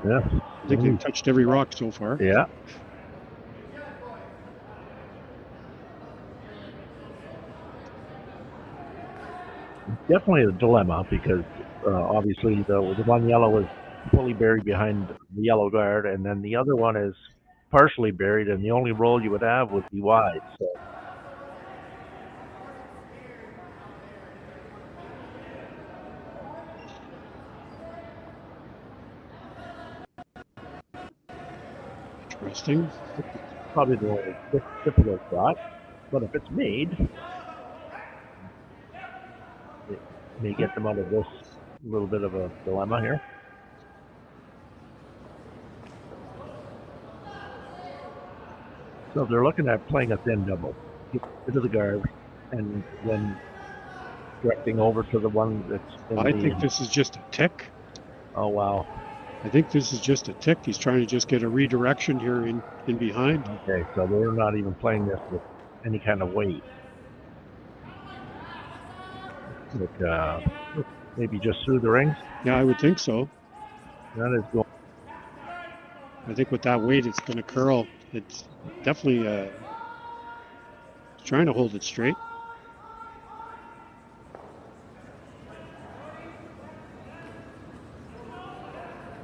Yeah. I think they've touched every rock so far. Yeah. Definitely a dilemma because obviously the one yellow is fully buried behind the yellow guard, and then the other one is partially buried, and the only roll you would have would be wide. So. Interesting. Probably the only difficult shot, but if it's made, it may get them out of this little bit of a dilemma here. So they're looking at playing a thin double. Get rid of the guard and then directing over to the one that's in I think this is just a tick. Oh, wow. I think this is just a tick. He's trying to just get a redirection here in behind. Okay, so they're not even playing this with any kind of weight. But, maybe just through the rings? Yeah, I would think so. That is going. I think with that weight, it's going to curl. It's definitely trying to hold it straight.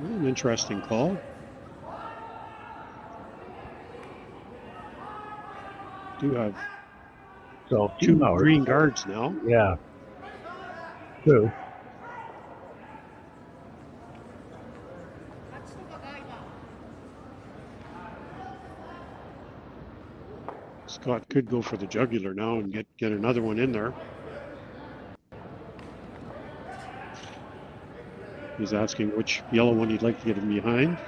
An interesting call. Do have so two green guards now. Yeah. Two. Scott could go for the jugular now and get another one in there. He's asking which yellow one he'd like to get him behind.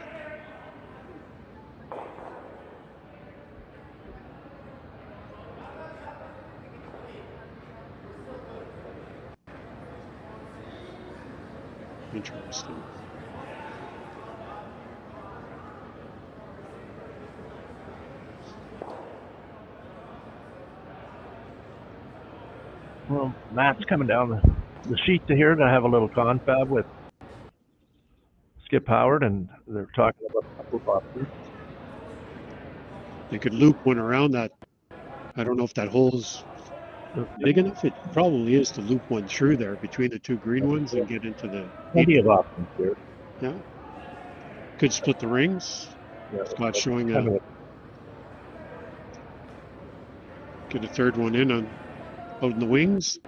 Interesting. Well, Matt's coming down the sheet to here to have a little confab with Skip Howard, and they're talking about a couple of options. They could loop one around that. I don't know if that hole's big enough. It probably is to loop one through there between the two green ones and get into the. Plenty of options here. Yeah. Could split the rings. Yeah, Scott's showing get a third one in on out in the wings.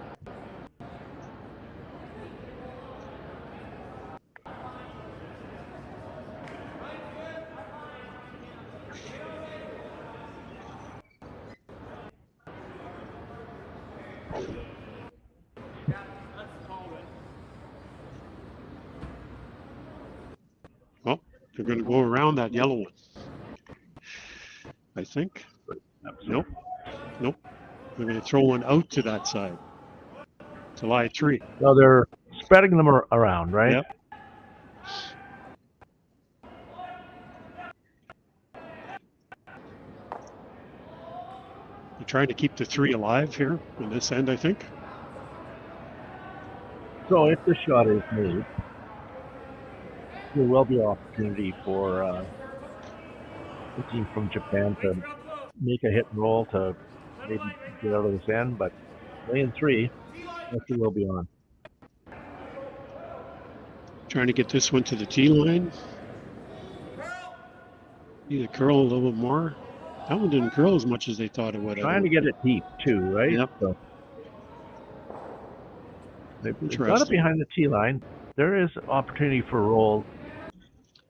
Well, they're going to go around that yellow one, I think. Nope. Nope. They're going to throw one out to that side. To lie 3. So they're spreading them around, right? Yep. They're trying to keep the 3 alive here on this end, I think. So if the shot is made, there will be opportunity for the team from Japan to make a hit and roll to maybe get out of this end, but laying 3, that will be on. Trying to get this one to the tee line. Need to curl a little bit more. That one didn't curl as much as they thought it would. Trying to get it deep too, right? Yep. So they've got it behind the tee line. There is opportunity for a roll.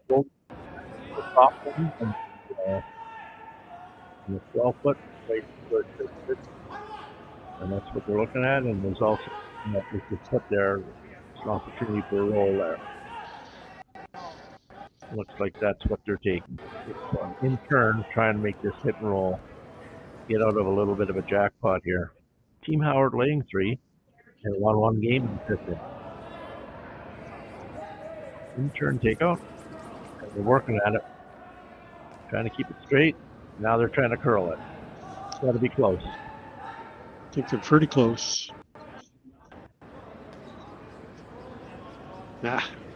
Both the top one and the 12-foot right where it sits. And that's what they're looking at. And there's also, if you put there, there's an opportunity for a roll there. Looks like that's what they're taking. In turn, trying to make this hit and roll, get out of a little bit of a jackpot here. Team Howard laying 3 and 1-1 game in the 5th. In turn takeout. And they're working at it, trying to keep it straight. Now they're trying to curl it. It's got to be close. I think they're pretty close.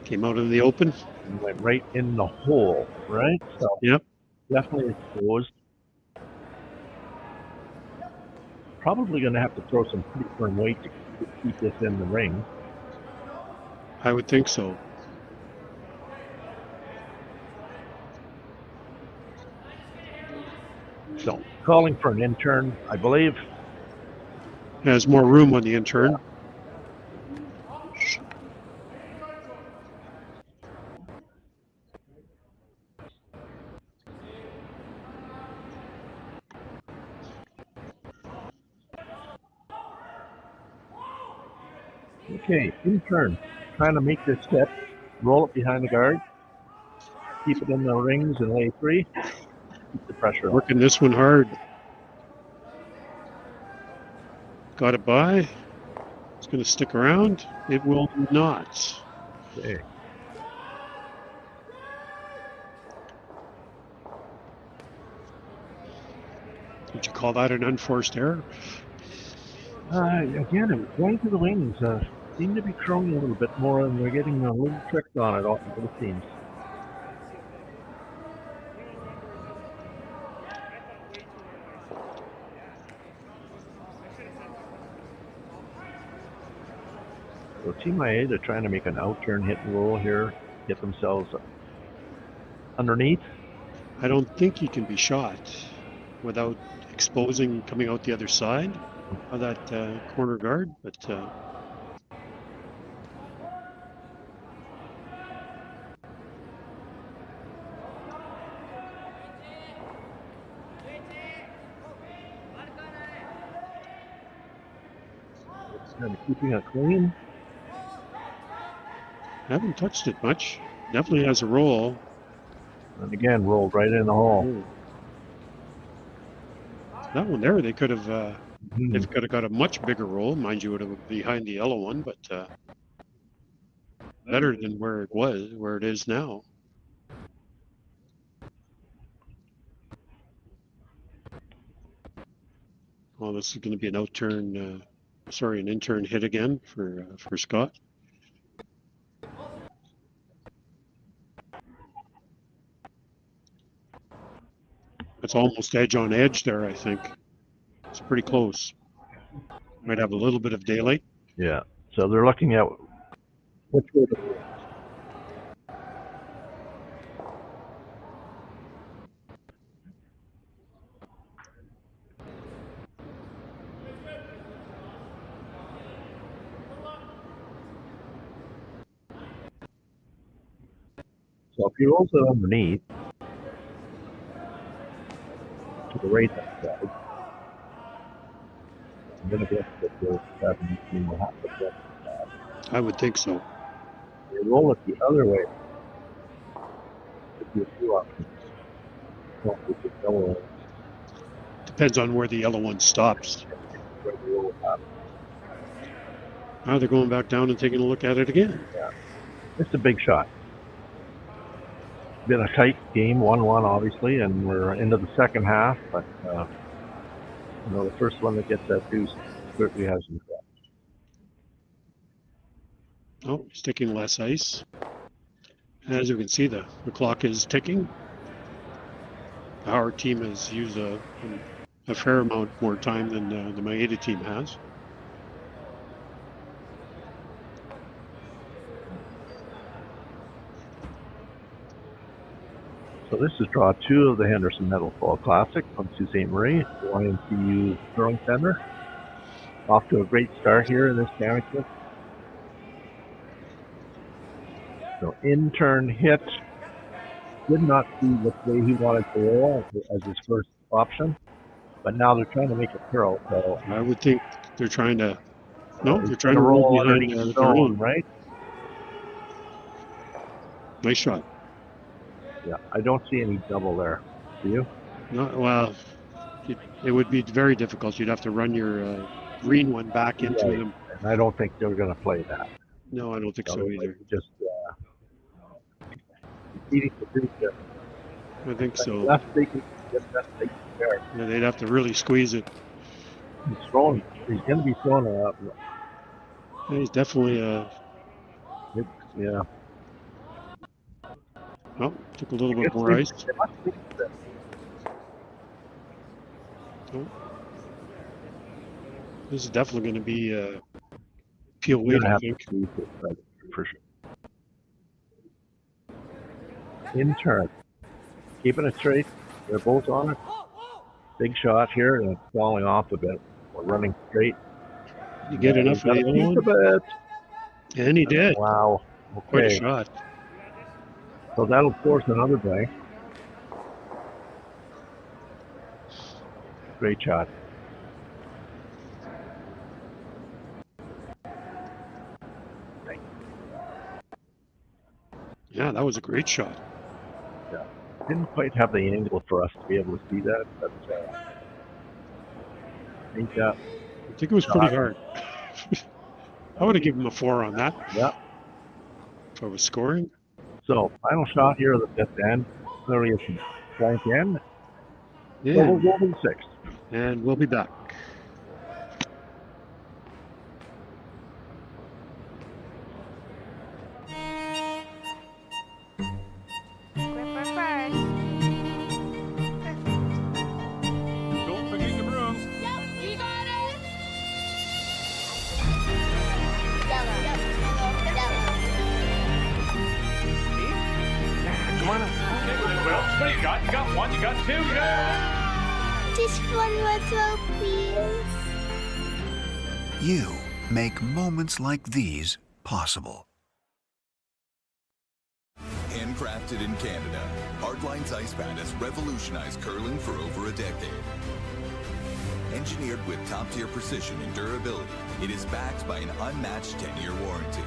Came out in the open. And went right in the hole, right? So yep. Definitely exposed. Probably going to have to throw some pretty firm weight to keep this in the ring. I would think so. So, calling for an in-turn, I believe. Has more room on the in-turn. Okay, in turn, trying to make this step, roll it behind the guard, keep it in the rings and lay 3. keep the pressure on. Working this one hard. Got it by. It's going to stick around. It will not. Okay. Would you call that an unforced error? Again, it was going to the wings. Seem to be throwing a little bit more, and they're getting a little tricked on it, all the teams. So Team Maeda trying to make an out-turn hit and roll here, get themselves underneath. I don't think he can be shot without exposing coming out the other side of that corner guard, but Kind of keeping it clean. haven't touched it much. Definitely has a roll. And again, rolled right in the hole. Ooh. That one there, they could have they could have got a much bigger roll. Mind you, it would have been behind the yellow one, but better than where it is now. Well, this is going to be an out-turn, an in-turn hit again for Scott. It's almost edge on edge there, I think. It's pretty close. Might have a little bit of daylight. Yeah. So they're looking at which way to go. So if he rolls it underneath to the right hand side, I'm going to guess that the 17 will have to get that. I would think so. They roll it the other way. Could be a few options. Well, we could go Depends on where the yellow one stops. where they roll it up. Now they're going back down and taking a look at it again. Yeah. It's a big shot. Been a tight game, 1-1 obviously, and we're into the second half, but the first one that gets that deuce certainly has some threat. Oh, he's taking less ice. As you can see, the clock is ticking. Our team has used a fair amount more time than the Maeda team has. So this is draw 2 of the Henderson Medal Fall Classic from Ste.Marie, the YNCU Curling Center. Off to a great start here in this championship. So in-turn hit. Did not see which way he wanted to roll as his first option, but now they're trying to make it curl. So I would think they're trying to. No, they're trying to to roll roll behind underneath the zone, zone. right? Nice shot. Yeah, I don't see any double there. Do you? No, well, it would be very difficult. You'd have to run your green one back into Right. them. And I don't think they're going to play that. No, I don't think so either. Just eating the food there. I think so. Left they can get that taken care of. Yeah, they'd have to really squeeze it. He's throwing. He's going to be throwing a. Yeah, he's definitely Yeah. Oh, took a little bit more ice. Oh. This is definitely going to be peel weight, I think. For sure. In turn, keeping it straight. They're both on it. Big shot here, and it's falling off a bit. We're running straight. You get enough of the other one? And he did. Wow. Okay. Quite a shot. So that'll force another blank. Great shot. Yeah, that was a great shot. Yeah. Didn't quite have the angle for us to be able to see that, but I think I think it was pretty hard. I would have given him a 4 on that. Yeah. If I was scoring. So, final shot here of the fifth end. Clearly it's a blank end. Yeah. So we'll go to the sixth. And we'll be back. Don't forget the brooms. Yep, you got it. Come on up. Okay, my Welch. What do you got? You got 1, you got 2, yeah. Just one more throw, please. You make moments like these possible. Handcrafted in Canada, Hardline's ice pad has revolutionized curling for over a decade. Engineered with top-tier precision and durability, it is backed by an unmatched 10-year warranty.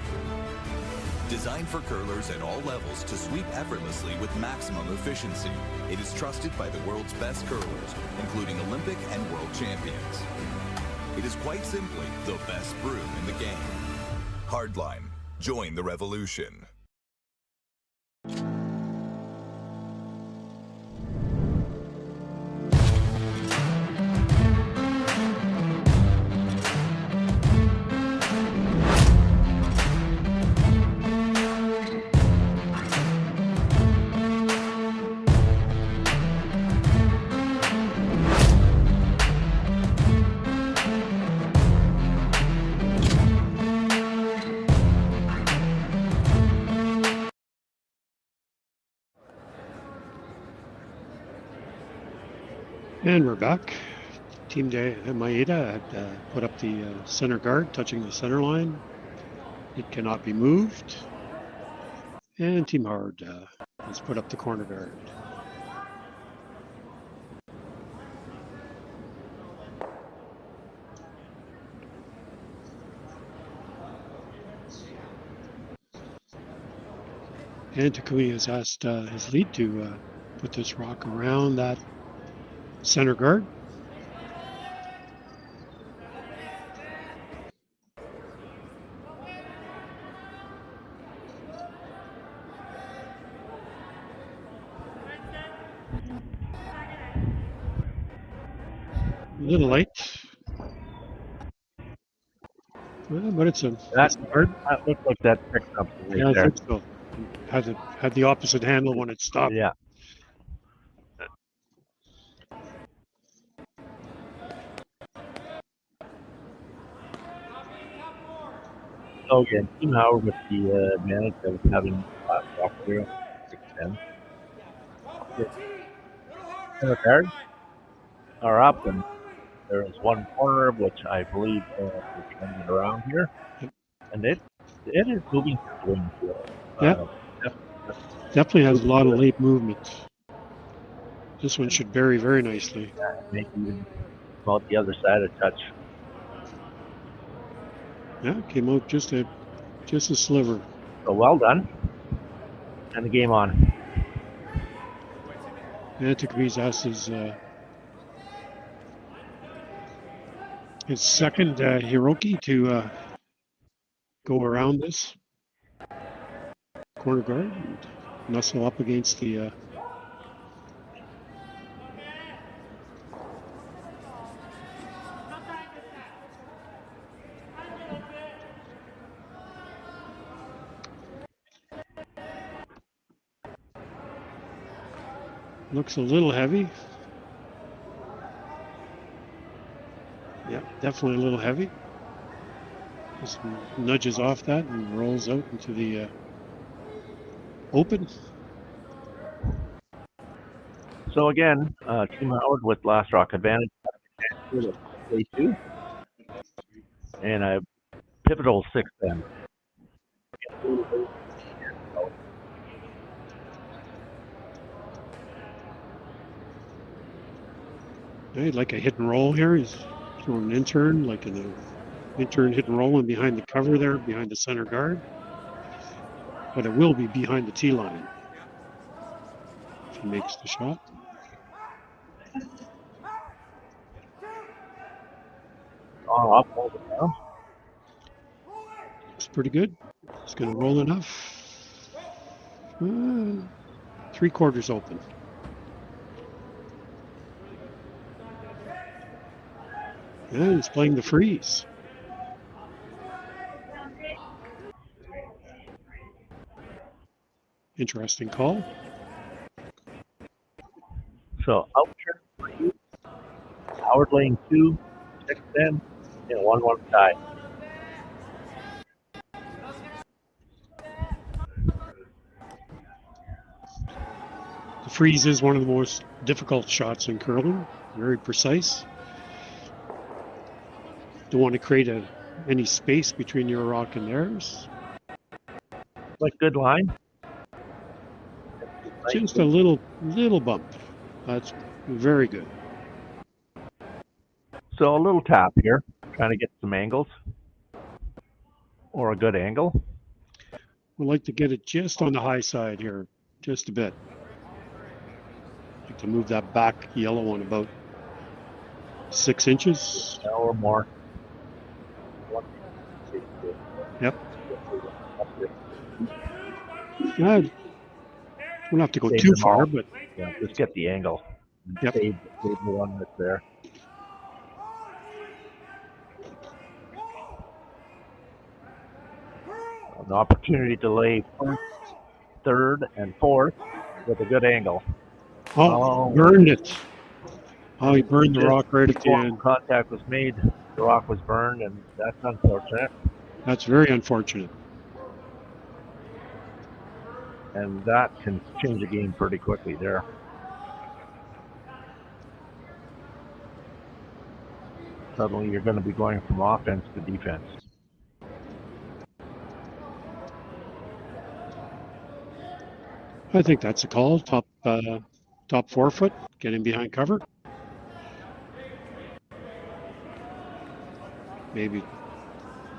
Designed for curlers at all levels to sweep effortlessly with maximum efficiency, it is trusted by the world's best curlers, including Olympic and world champions. It is quite simply the best broom in the game. Hardline, join the revolution. And we're back. Team Maeda had put up the center guard, touching the center line. It cannot be moved. And Team Hard has put up the corner guard. And Takumi has asked his lead to put this rock around that center guard. A little late. Well, but it's a hard. That looked like that picked up right Yeah, I there. think so. Had the opposite handle when it stopped. Yeah. So again, Team Howard with the advantage of having last rock here, 6-10. Center guards are up, and there is one corner which I believe is turning it around here, and it is moving to the wing field. Yeah. Definitely has a lot of late movement. This one should bury very nicely. Maybe even about the other side a touch. Yeah, came out just a sliver. So well done. And the game on. And Takumi's asked his second Hiroki to go around this corner guard and muscle up against the looks a little heavy. Yeah, definitely a little heavy. Just nudges off that and rolls out into the open. So again, Team Howard with last rock advantage. Play 2. And a pivotal 6th end. I'd like a hit and roll here. He's throwing an intern, like an intern hit and roll in behind the cover there, behind the center guard. But it will be behind the T line. If He makes the shot. Up, hold it down. Looks pretty good. It's going to roll enough. 3/4 open. Yeah, he's playing the freeze. Interesting call. So out turn 3, Howard lane 2, 6-10, and 1-1 tie. The freeze is one of the most difficult shots in curling. Very precise. Don't want to create any space between your rock and theirs. Like good line. Just a little bump. That's very good. So a little tap here, trying to get some angles or a good angle. We'd like to get it just on the high side here, just a bit. Like to move that back yellow one about 6 inches. Or more. Yep. Yeah, we don't have to go too far, but yeah, just get the angle. Yep. Save the one that's there. An opportunity to lay first, third, and fourth with a good angle. Oh, burned it. Oh, he burned the Just rock right at the before end. contact was made, the rock was burned, and that's unfortunate. That's very unfortunate. And that can change the game pretty quickly there. Suddenly you're going to be going from offense to defense. I think that's a call. Top 4 foot, get in behind cover. Maybe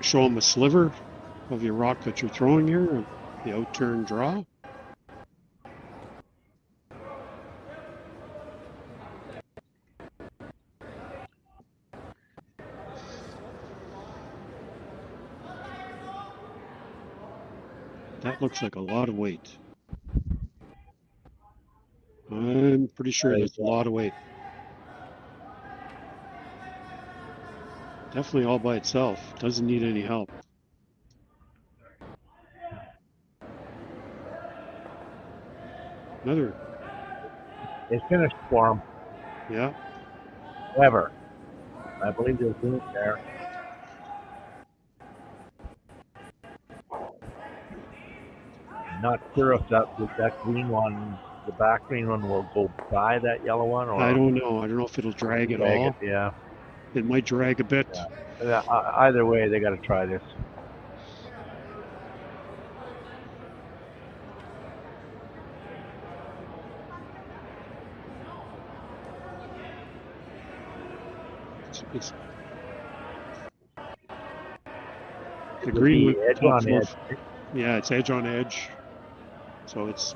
show him a sliver of your rock that you're throwing here, the outturn draw. That looks like a lot of weight. I'm pretty sure that's a lot of weight. Definitely all by itself. Doesn't need any help. Another. It's finished for him. Yeah. However, I believe there's room there. Not sure if that green one, the back green one, will go by that yellow one, or I don't know. I don't know if it'll drag at all. Yeah. It might drag a bit. Yeah. Either way, they got to try this. It's the green edge on edge. Yeah, it's edge on edge. So it's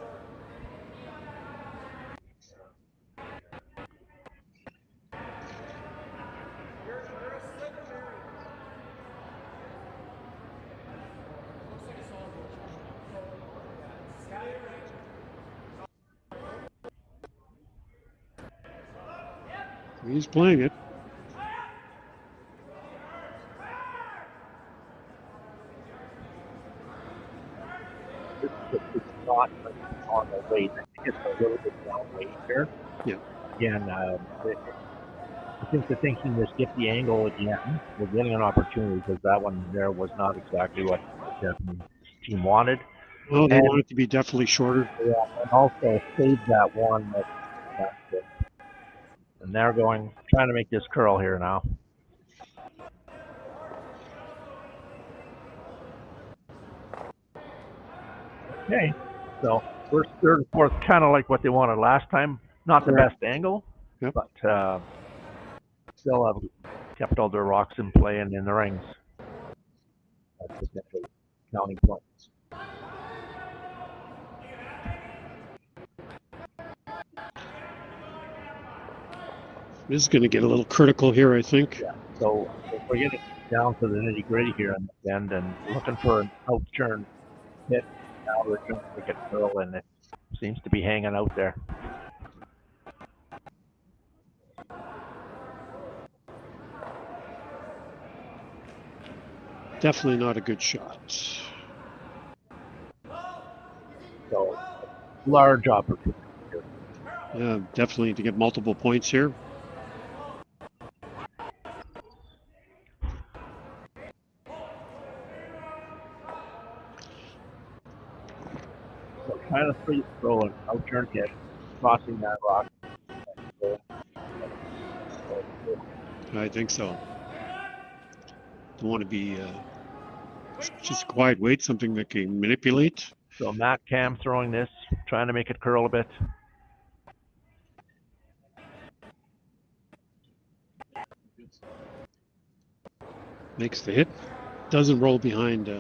he's playing it. It's not on the weight. I think it's a little bit down weight here. Yeah. Again, I think they're thinking this get the angle again. We're getting an opportunity because that one there was not exactly what the team wanted. Well, they want it to be definitely shorter. Yeah, and also save that one. That's it. And they're trying to make this curl here now. Okay, so first, third, and fourth, kind of like what they wanted last time. Not the best angle, yep. But still have kept all their rocks in play and in the rings. That's potential counting points. This is going to get a little critical here, I think. Yeah. So if we're getting down to the nitty gritty here in the end and looking for an out turn hit, now we're trying to make it curl, and it seems to be hanging out there. Definitely not a good shot. So large opportunity here. Yeah, definitely to get multiple points here. So trying to free throw an out turn hit, crossing that rock. I think so. Don't want to be just quiet weight, something that can manipulate. So Matt Cam throwing this, trying to make it curl a bit. Makes the hit. Doesn't roll behind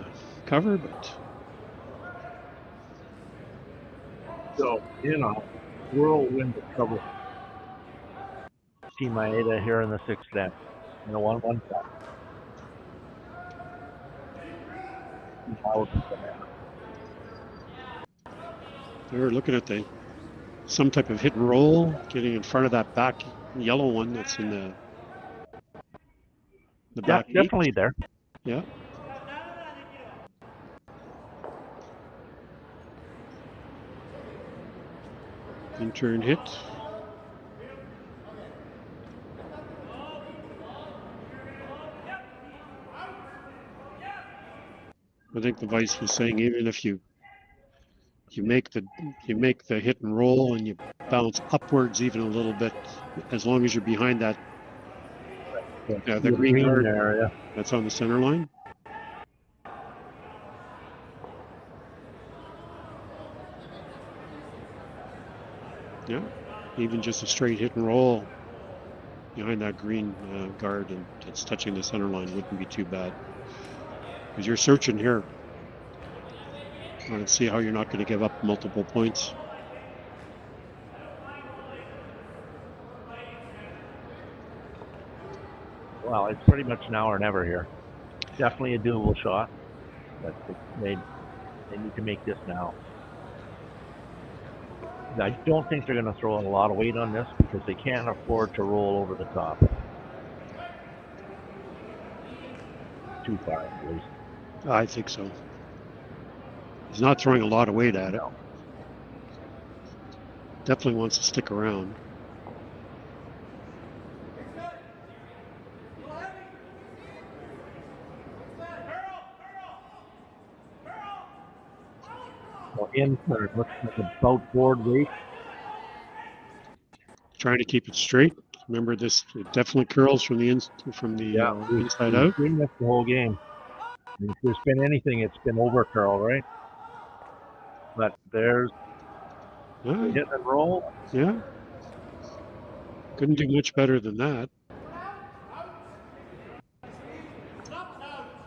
cover, but So, whirlwind of trouble. Takumi Maeda here in the sixth end. 1-1 shot. they're looking at some type of hit and roll, getting in front of that back yellow one that's in the back. Yeah, definitely there. Yeah. In turn hit. I think the vice was saying even if you make the hit and roll and you bounce upwards even a little bit, as long as you're behind that the green guard area that's on the center line. Yeah, even just a straight hit and roll behind that green guard and that's touching the center line wouldn't be too bad. Because you're searching here. Let's see how you're not going to give up multiple points. Well, it's pretty much now or never here. Definitely a doable shot, but they need to make this now. I don't think they're going to throw a lot of weight on this because they can't afford to roll over the top. Too far, at least. I think so. He's not throwing a lot of weight at it. Definitely wants to stick around. Well, in turn, looks like about board weight. Trying to keep it straight. Remember this, it definitely curls from the inside out. Doing this the whole game. If there's been anything, it's been over curl, right? But there's hit and roll. Yeah. Couldn't do much better than that.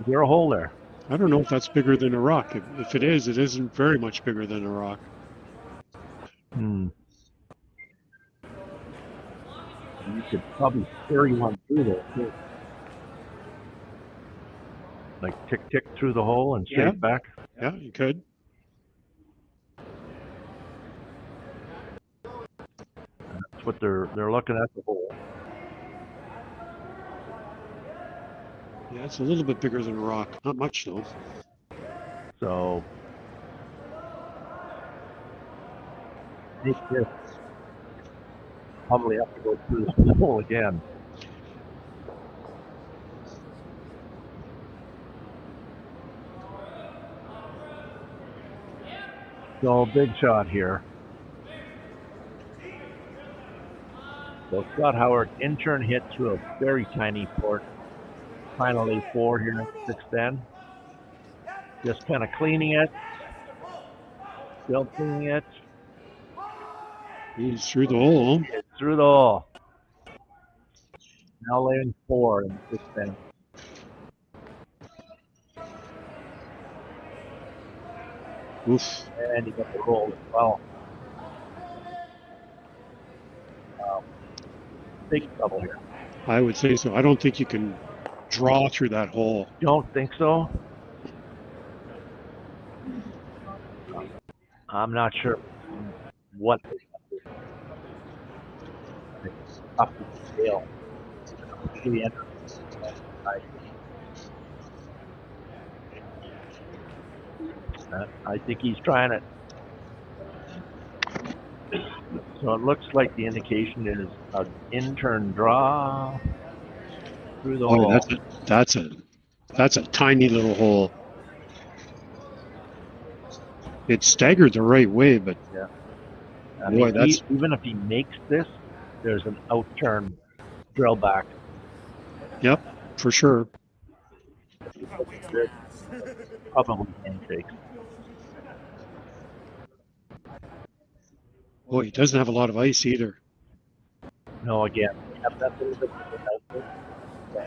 Is there a hole there? I don't know if that's bigger than a rock. If it is, it isn't very much bigger than a rock. You could probably carry one through there, too. Like tick through the hole and straight back. Yeah, you could. That's what they're looking at, the hole. Yeah, it's a little bit bigger than a rock. Not much though. So make this probably have to go through the hole again. So big shot here. So Scott Howard in-turn hit through a very tiny port. Finally 4 here in the sixth end. Just kind of cleaning it. Still cleaning it. He's through the hole. It's through the hole. Now laying 4 in the sixth end. Oof. And he got the roll as well. big trouble here. I would say so. I don't think you can draw through that hole. Don't think so? I'm not sure what it's tough to scale. I think he's trying it. So it looks like the indication is an in-turn draw through the hole. That's a tiny little hole. It's staggered the right way, but yeah. Boy, that's even if he makes this, there's an out-turn drill back. Yep, for sure. Probably handshakes. Boy, he doesn't have a lot of ice either. No, again, that little bit of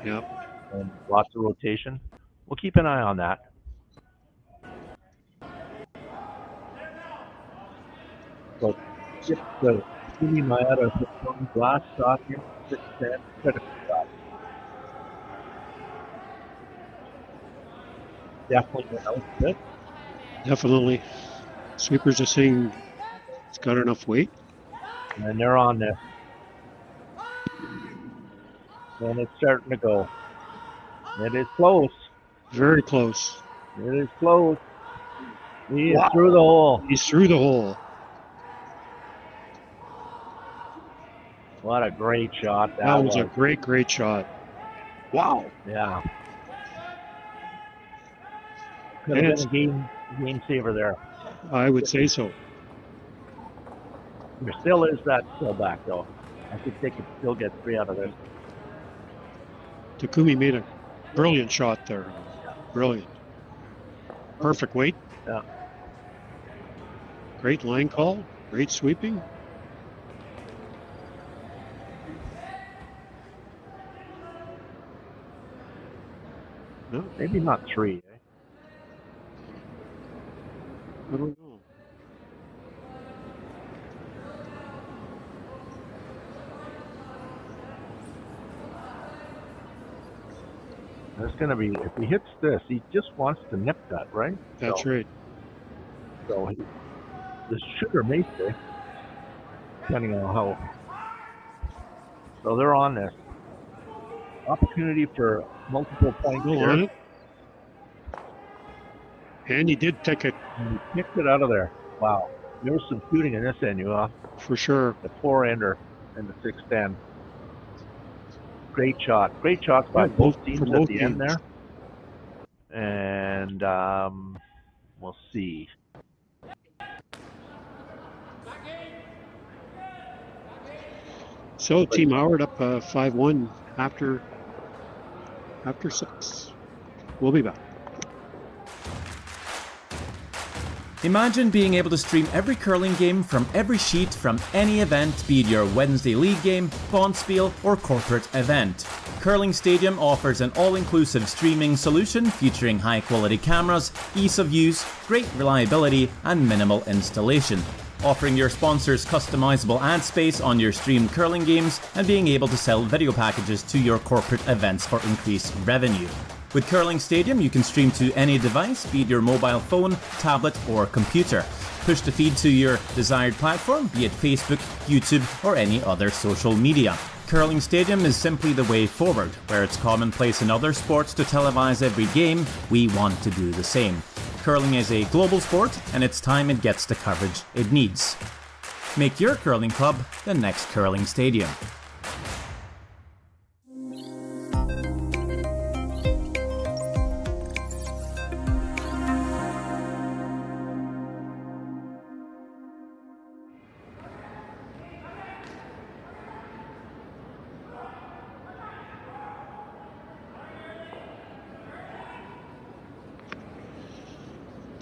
Yep. And lots of rotation. We'll keep an eye on that. So, the Takumi Maeda last shot here, 6-10, critical shot. Definitely an outfit. Definitely. Sweepers are saying it's got enough weight. And they're on this. And it's starting to go. It is close. Very close. It is close. He is through the hole. He's through the hole. What a great shot that was. A great shot. Wow. Yeah. Could have been a game saver there. I would say so. There still is that still back, though. I think they could still get 3 out of this. Takumi made a brilliant shot there. Brilliant. Perfect weight. Yeah. Great line call. Great sweeping. No. Maybe not 3. Eh? I don't know. There's going to be, if he hits this, he just wants to nip that, right? That's right. So the shooter may stay, depending on how. So they're on this. Opportunity for multiple points Go here. on it. And he did take it. And he kicked it out of there. Wow. There was some shooting in this end, Juha. For sure. The 4-ender and the 6-10. Great shot. Great shots by both teams at the end there. And we'll see. So Team Howard up 5-1 after 6. We'll be back. Imagine being able to stream every curling game from every sheet from any event, be it your Wednesday league game, bonspiel, or corporate event. Curling Stadium offers an all-inclusive streaming solution featuring high-quality cameras, ease of use, great reliability, and minimal installation. Offering your sponsors customizable ad space on your streamed curling games and being able to sell video packages to your corporate events for increased revenue. With Curling Stadium, you can stream to any device, be it your mobile phone, tablet, or computer. Push the feed to your desired platform, be it Facebook, YouTube, or any other social media. Curling Stadium is simply the way forward. Where it's commonplace in other sports to televise every game, we want to do the same. Curling is a global sport, and it's time it gets the coverage it needs. Make your curling club the next Curling Stadium.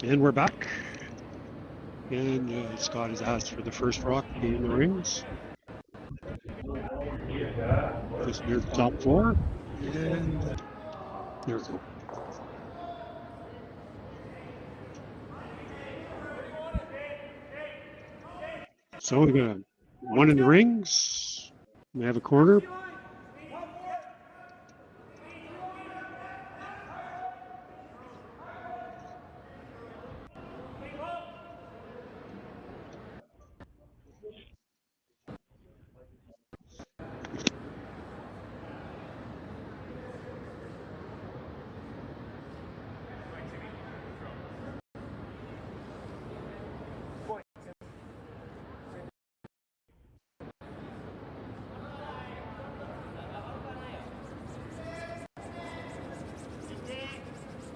And we're back. And Scott has asked for the first rock to be in the rings. Just near the top 4. And there we go. So we got 1 in the rings. We have a corner.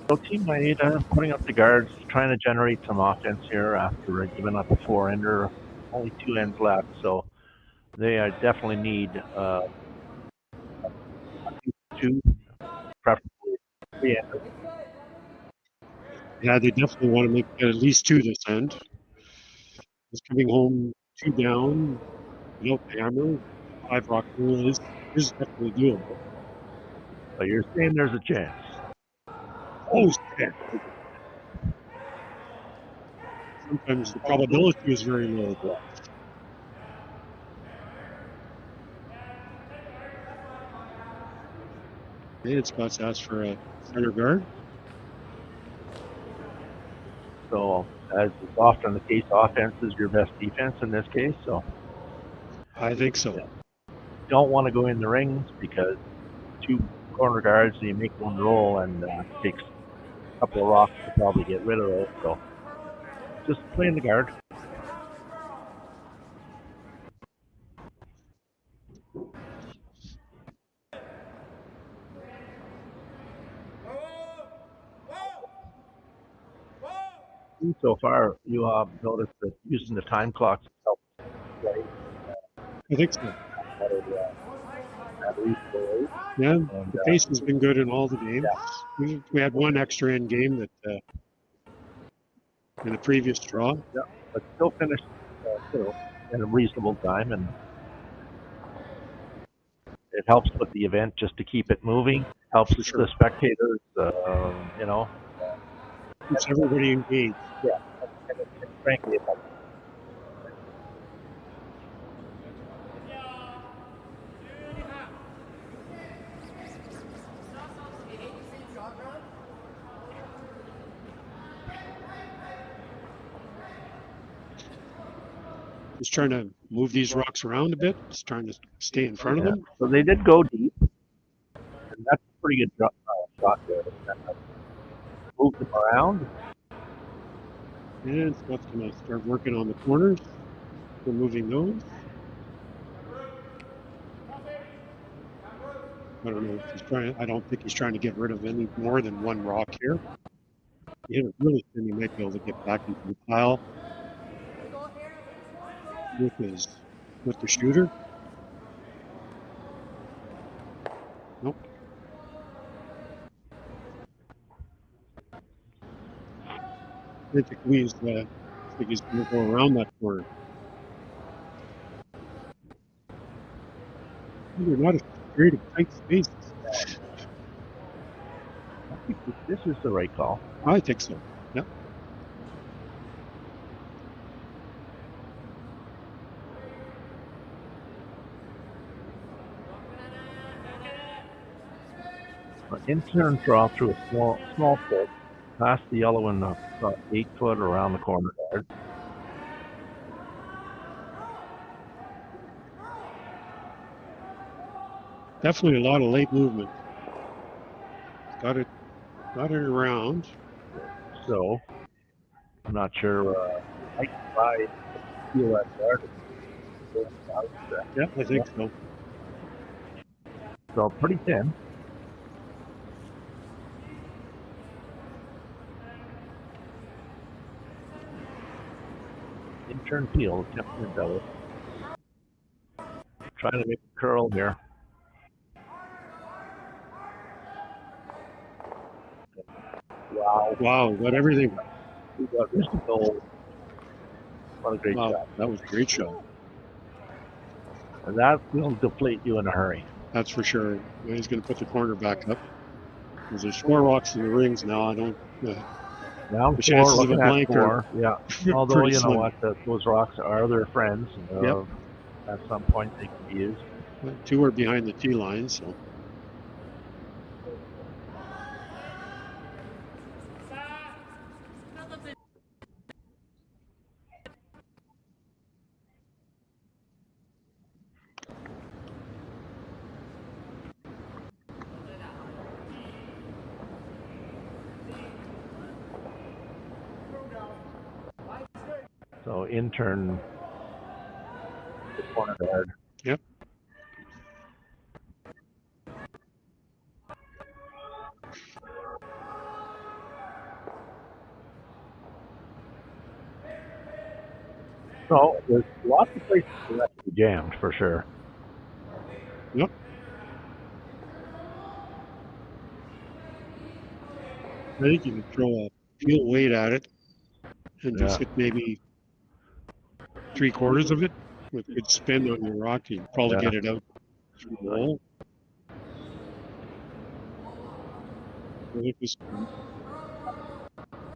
So Team Maeda putting up the guards, trying to generate some offense here after giving up a 4-ender. Only 2 ends left, so they definitely need 2, preferably 3 enders. Yeah, they definitely want to make at least 2 this end. Just coming home 2 down, no hammer, 5 rock rule is definitely doable. But you're saying there's a chance. Oh, shit. Sometimes the probability is very low. Okay, Scott's asked for a center guard. So, as is often the case, offense is your best defense in this case. So, I think so. You don't want to go in the rings because 2 corner guards, you make one roll and it takes a couple of rocks to probably get rid of it. So, just playing the guard. So far, you have noticed that using the time clocks helps play. I think so. Yeah, the pace has been good in all the games. Yeah. We had 1 extra end game that in the previous draw. Yeah, but still finished in a reasonable time, and it helps with the event just to keep it moving. Helps the spectators, keeps everybody engaged. Yeah, and frankly, it helps. Just trying to move these rocks around a bit. Just trying to stay in front of them. So they did go deep, and that's a pretty good shot there. Move them around. And Scott's going to start working on the corners. Removing those. I don't know if he's trying. I don't think he's trying to get rid of any more than 1 rock here. He hit it really thin. He might be able to get back into the pile with the shooter. Nope. I think he's going to go around that corner. You're not afraid of tight spaces. I think this is the right call. I think so. Yep. An in-turn draw through a small foot, past the yellow and about 8 foot around the corner guard. Definitely a lot of late movement. Got it around. So, I'm not sure. I can buy feel that guard. Yeah, I think so. So pretty thin. In-turn peel, attempting to double. Trying to make a curl here. Wow. Wow, got everything. We got Mr. Gold. What a great shot. That was a great shot. And that will deflate you in a hurry. That's for sure. He's going to put the corner back up. Because there's 4 rocks in the rings now. I don't... Round 4, looking at 4. Yeah. Although, you know what, those rocks are their friends. At some point, they can be used. Two are behind the tee line, so. So intern corner guard. Yep. So there's lots of places for that to be jammed for sure. Yep. I think you can throw a field weight at it and just hit maybe 3/4 of it with good spin on your rock. You'd probably get it out through the hole. I think this, what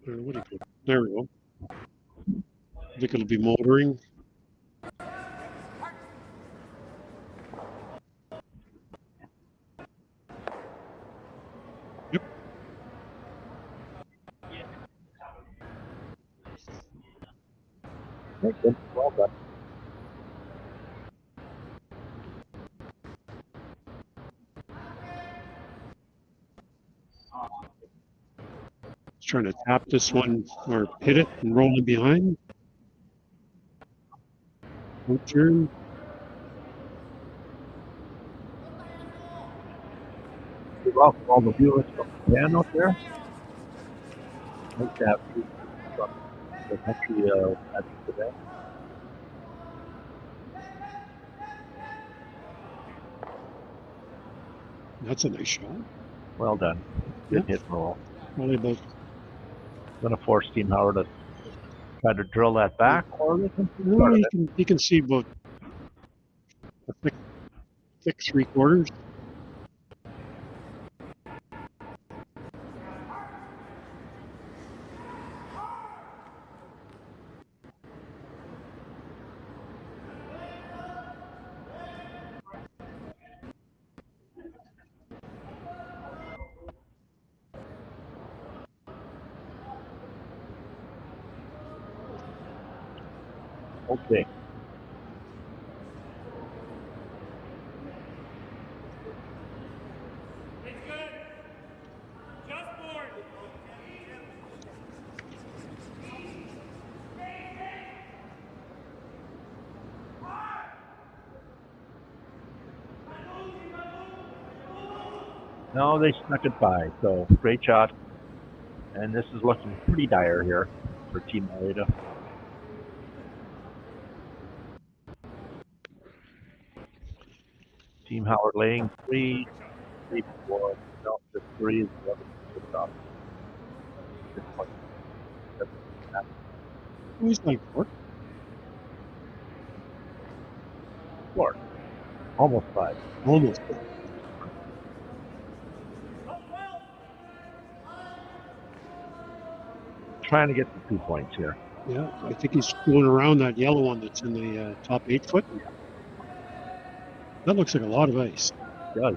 do you call it? There we go. I think it'll be motoring. Yep. Well done. Just trying to tap this one or hit it and roll it behind. Good turn. We welcome all the viewers from Japan out there. Nice to have you from the country at this event. That's a nice shot. Well done. Good hit and roll. Only about. Going to force Team Howard to try to drill that back, or they can Well, you can see about a thick 3/4. Okay. No, they snuck it by. So great shot. And this is looking pretty dire here for Team Maeda. Team Howard laying 3, 4. No, just 3 is the other stop. He's like 4. 4. Almost 5. Almost. Trying to get the 2 points here. Yeah, I think he's going around that yellow one that's in the top 8 foot. That looks like a lot of ice. It does.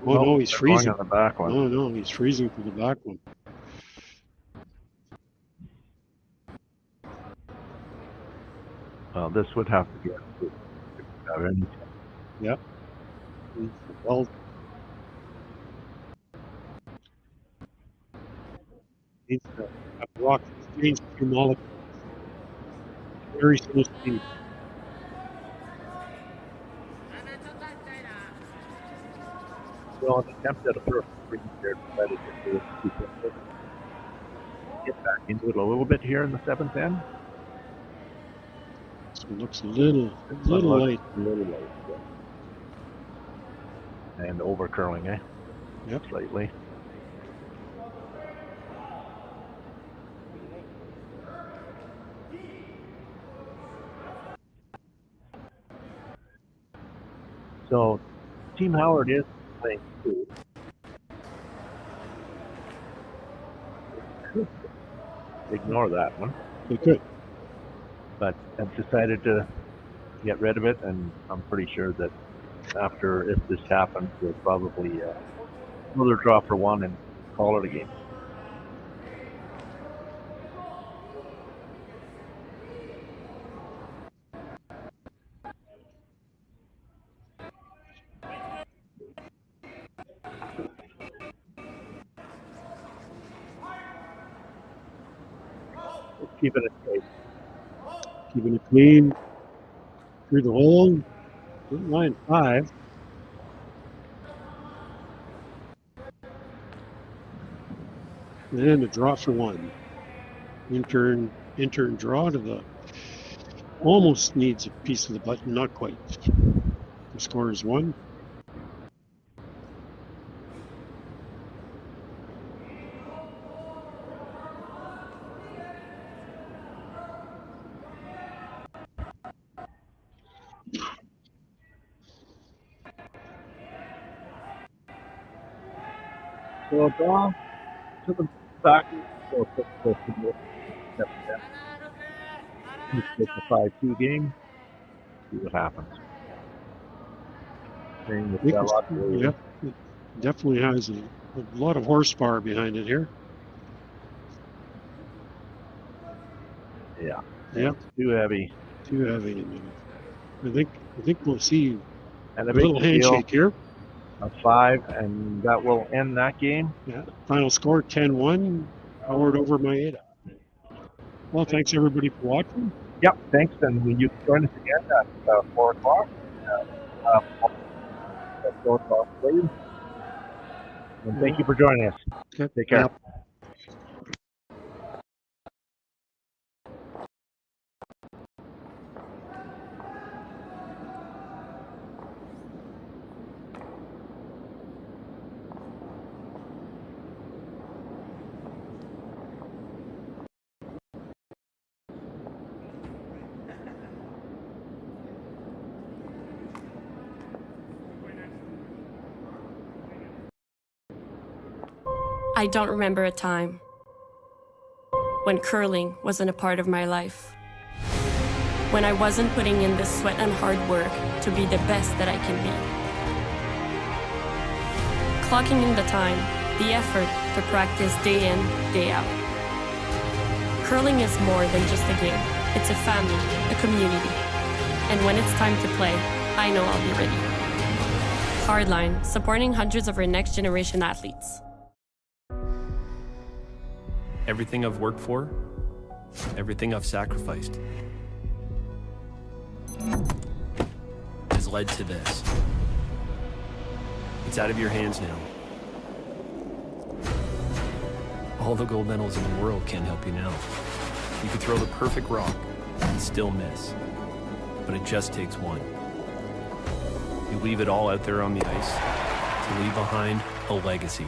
Oh, no, he's freezing. On the back one. Oh, no, he's freezing for the back one. Well, this would have to be have any. Yep. Well, needs to have the rock exchange a few molecules. Very slow speed. So an attempt at a first screen here decided to do it. Get back into it a little bit here in the 7th end. This one looks a little light. A little light, yeah. And over curling, eh? Yep. Slightly. So, Team Howard is playing 2. Ignore that one. They could. but I've decided to get rid of it, and I'm pretty sure that after, if this happens, we'll probably another draw for one and call it a game. Keeping it safe. Keeping it clean. Through the hole. Line 5. And a draw for one. Intern draw to the, almost needs a piece of the button, not quite. The score is 1. So draw to the back. So it's a 5-2 game. See what happens. Yeah, it definitely has a lot of horsepower behind it here. Yeah. Yep. Too heavy. Too heavy. I think we'll see And a little handshake here. A 5, and that will end that game. Yeah. Final score 10-1. Powered over Maeda. Well, thanks everybody for watching. Yep, thanks, and you can join us again at 4 o'clock. 4 o'clock, please. And thank you for joining us. Okay. Take care. Yep. I don't remember a time when curling wasn't a part of my life. When I wasn't putting in the sweat and hard work to be the best that I can be. Clocking in the time, the effort to practice day in, day out. Curling is more than just a game. It's a family, a community. And when it's time to play, I know I'll be ready. Hardline, supporting hundreds of our next generation athletes. Everything I've worked for, everything I've sacrificed, has led to this. It's out of your hands now. All the gold medals in the world can't help you now. You could throw the perfect rock and still miss, but it just takes one. You leave it all out there on the ice to leave behind a legacy.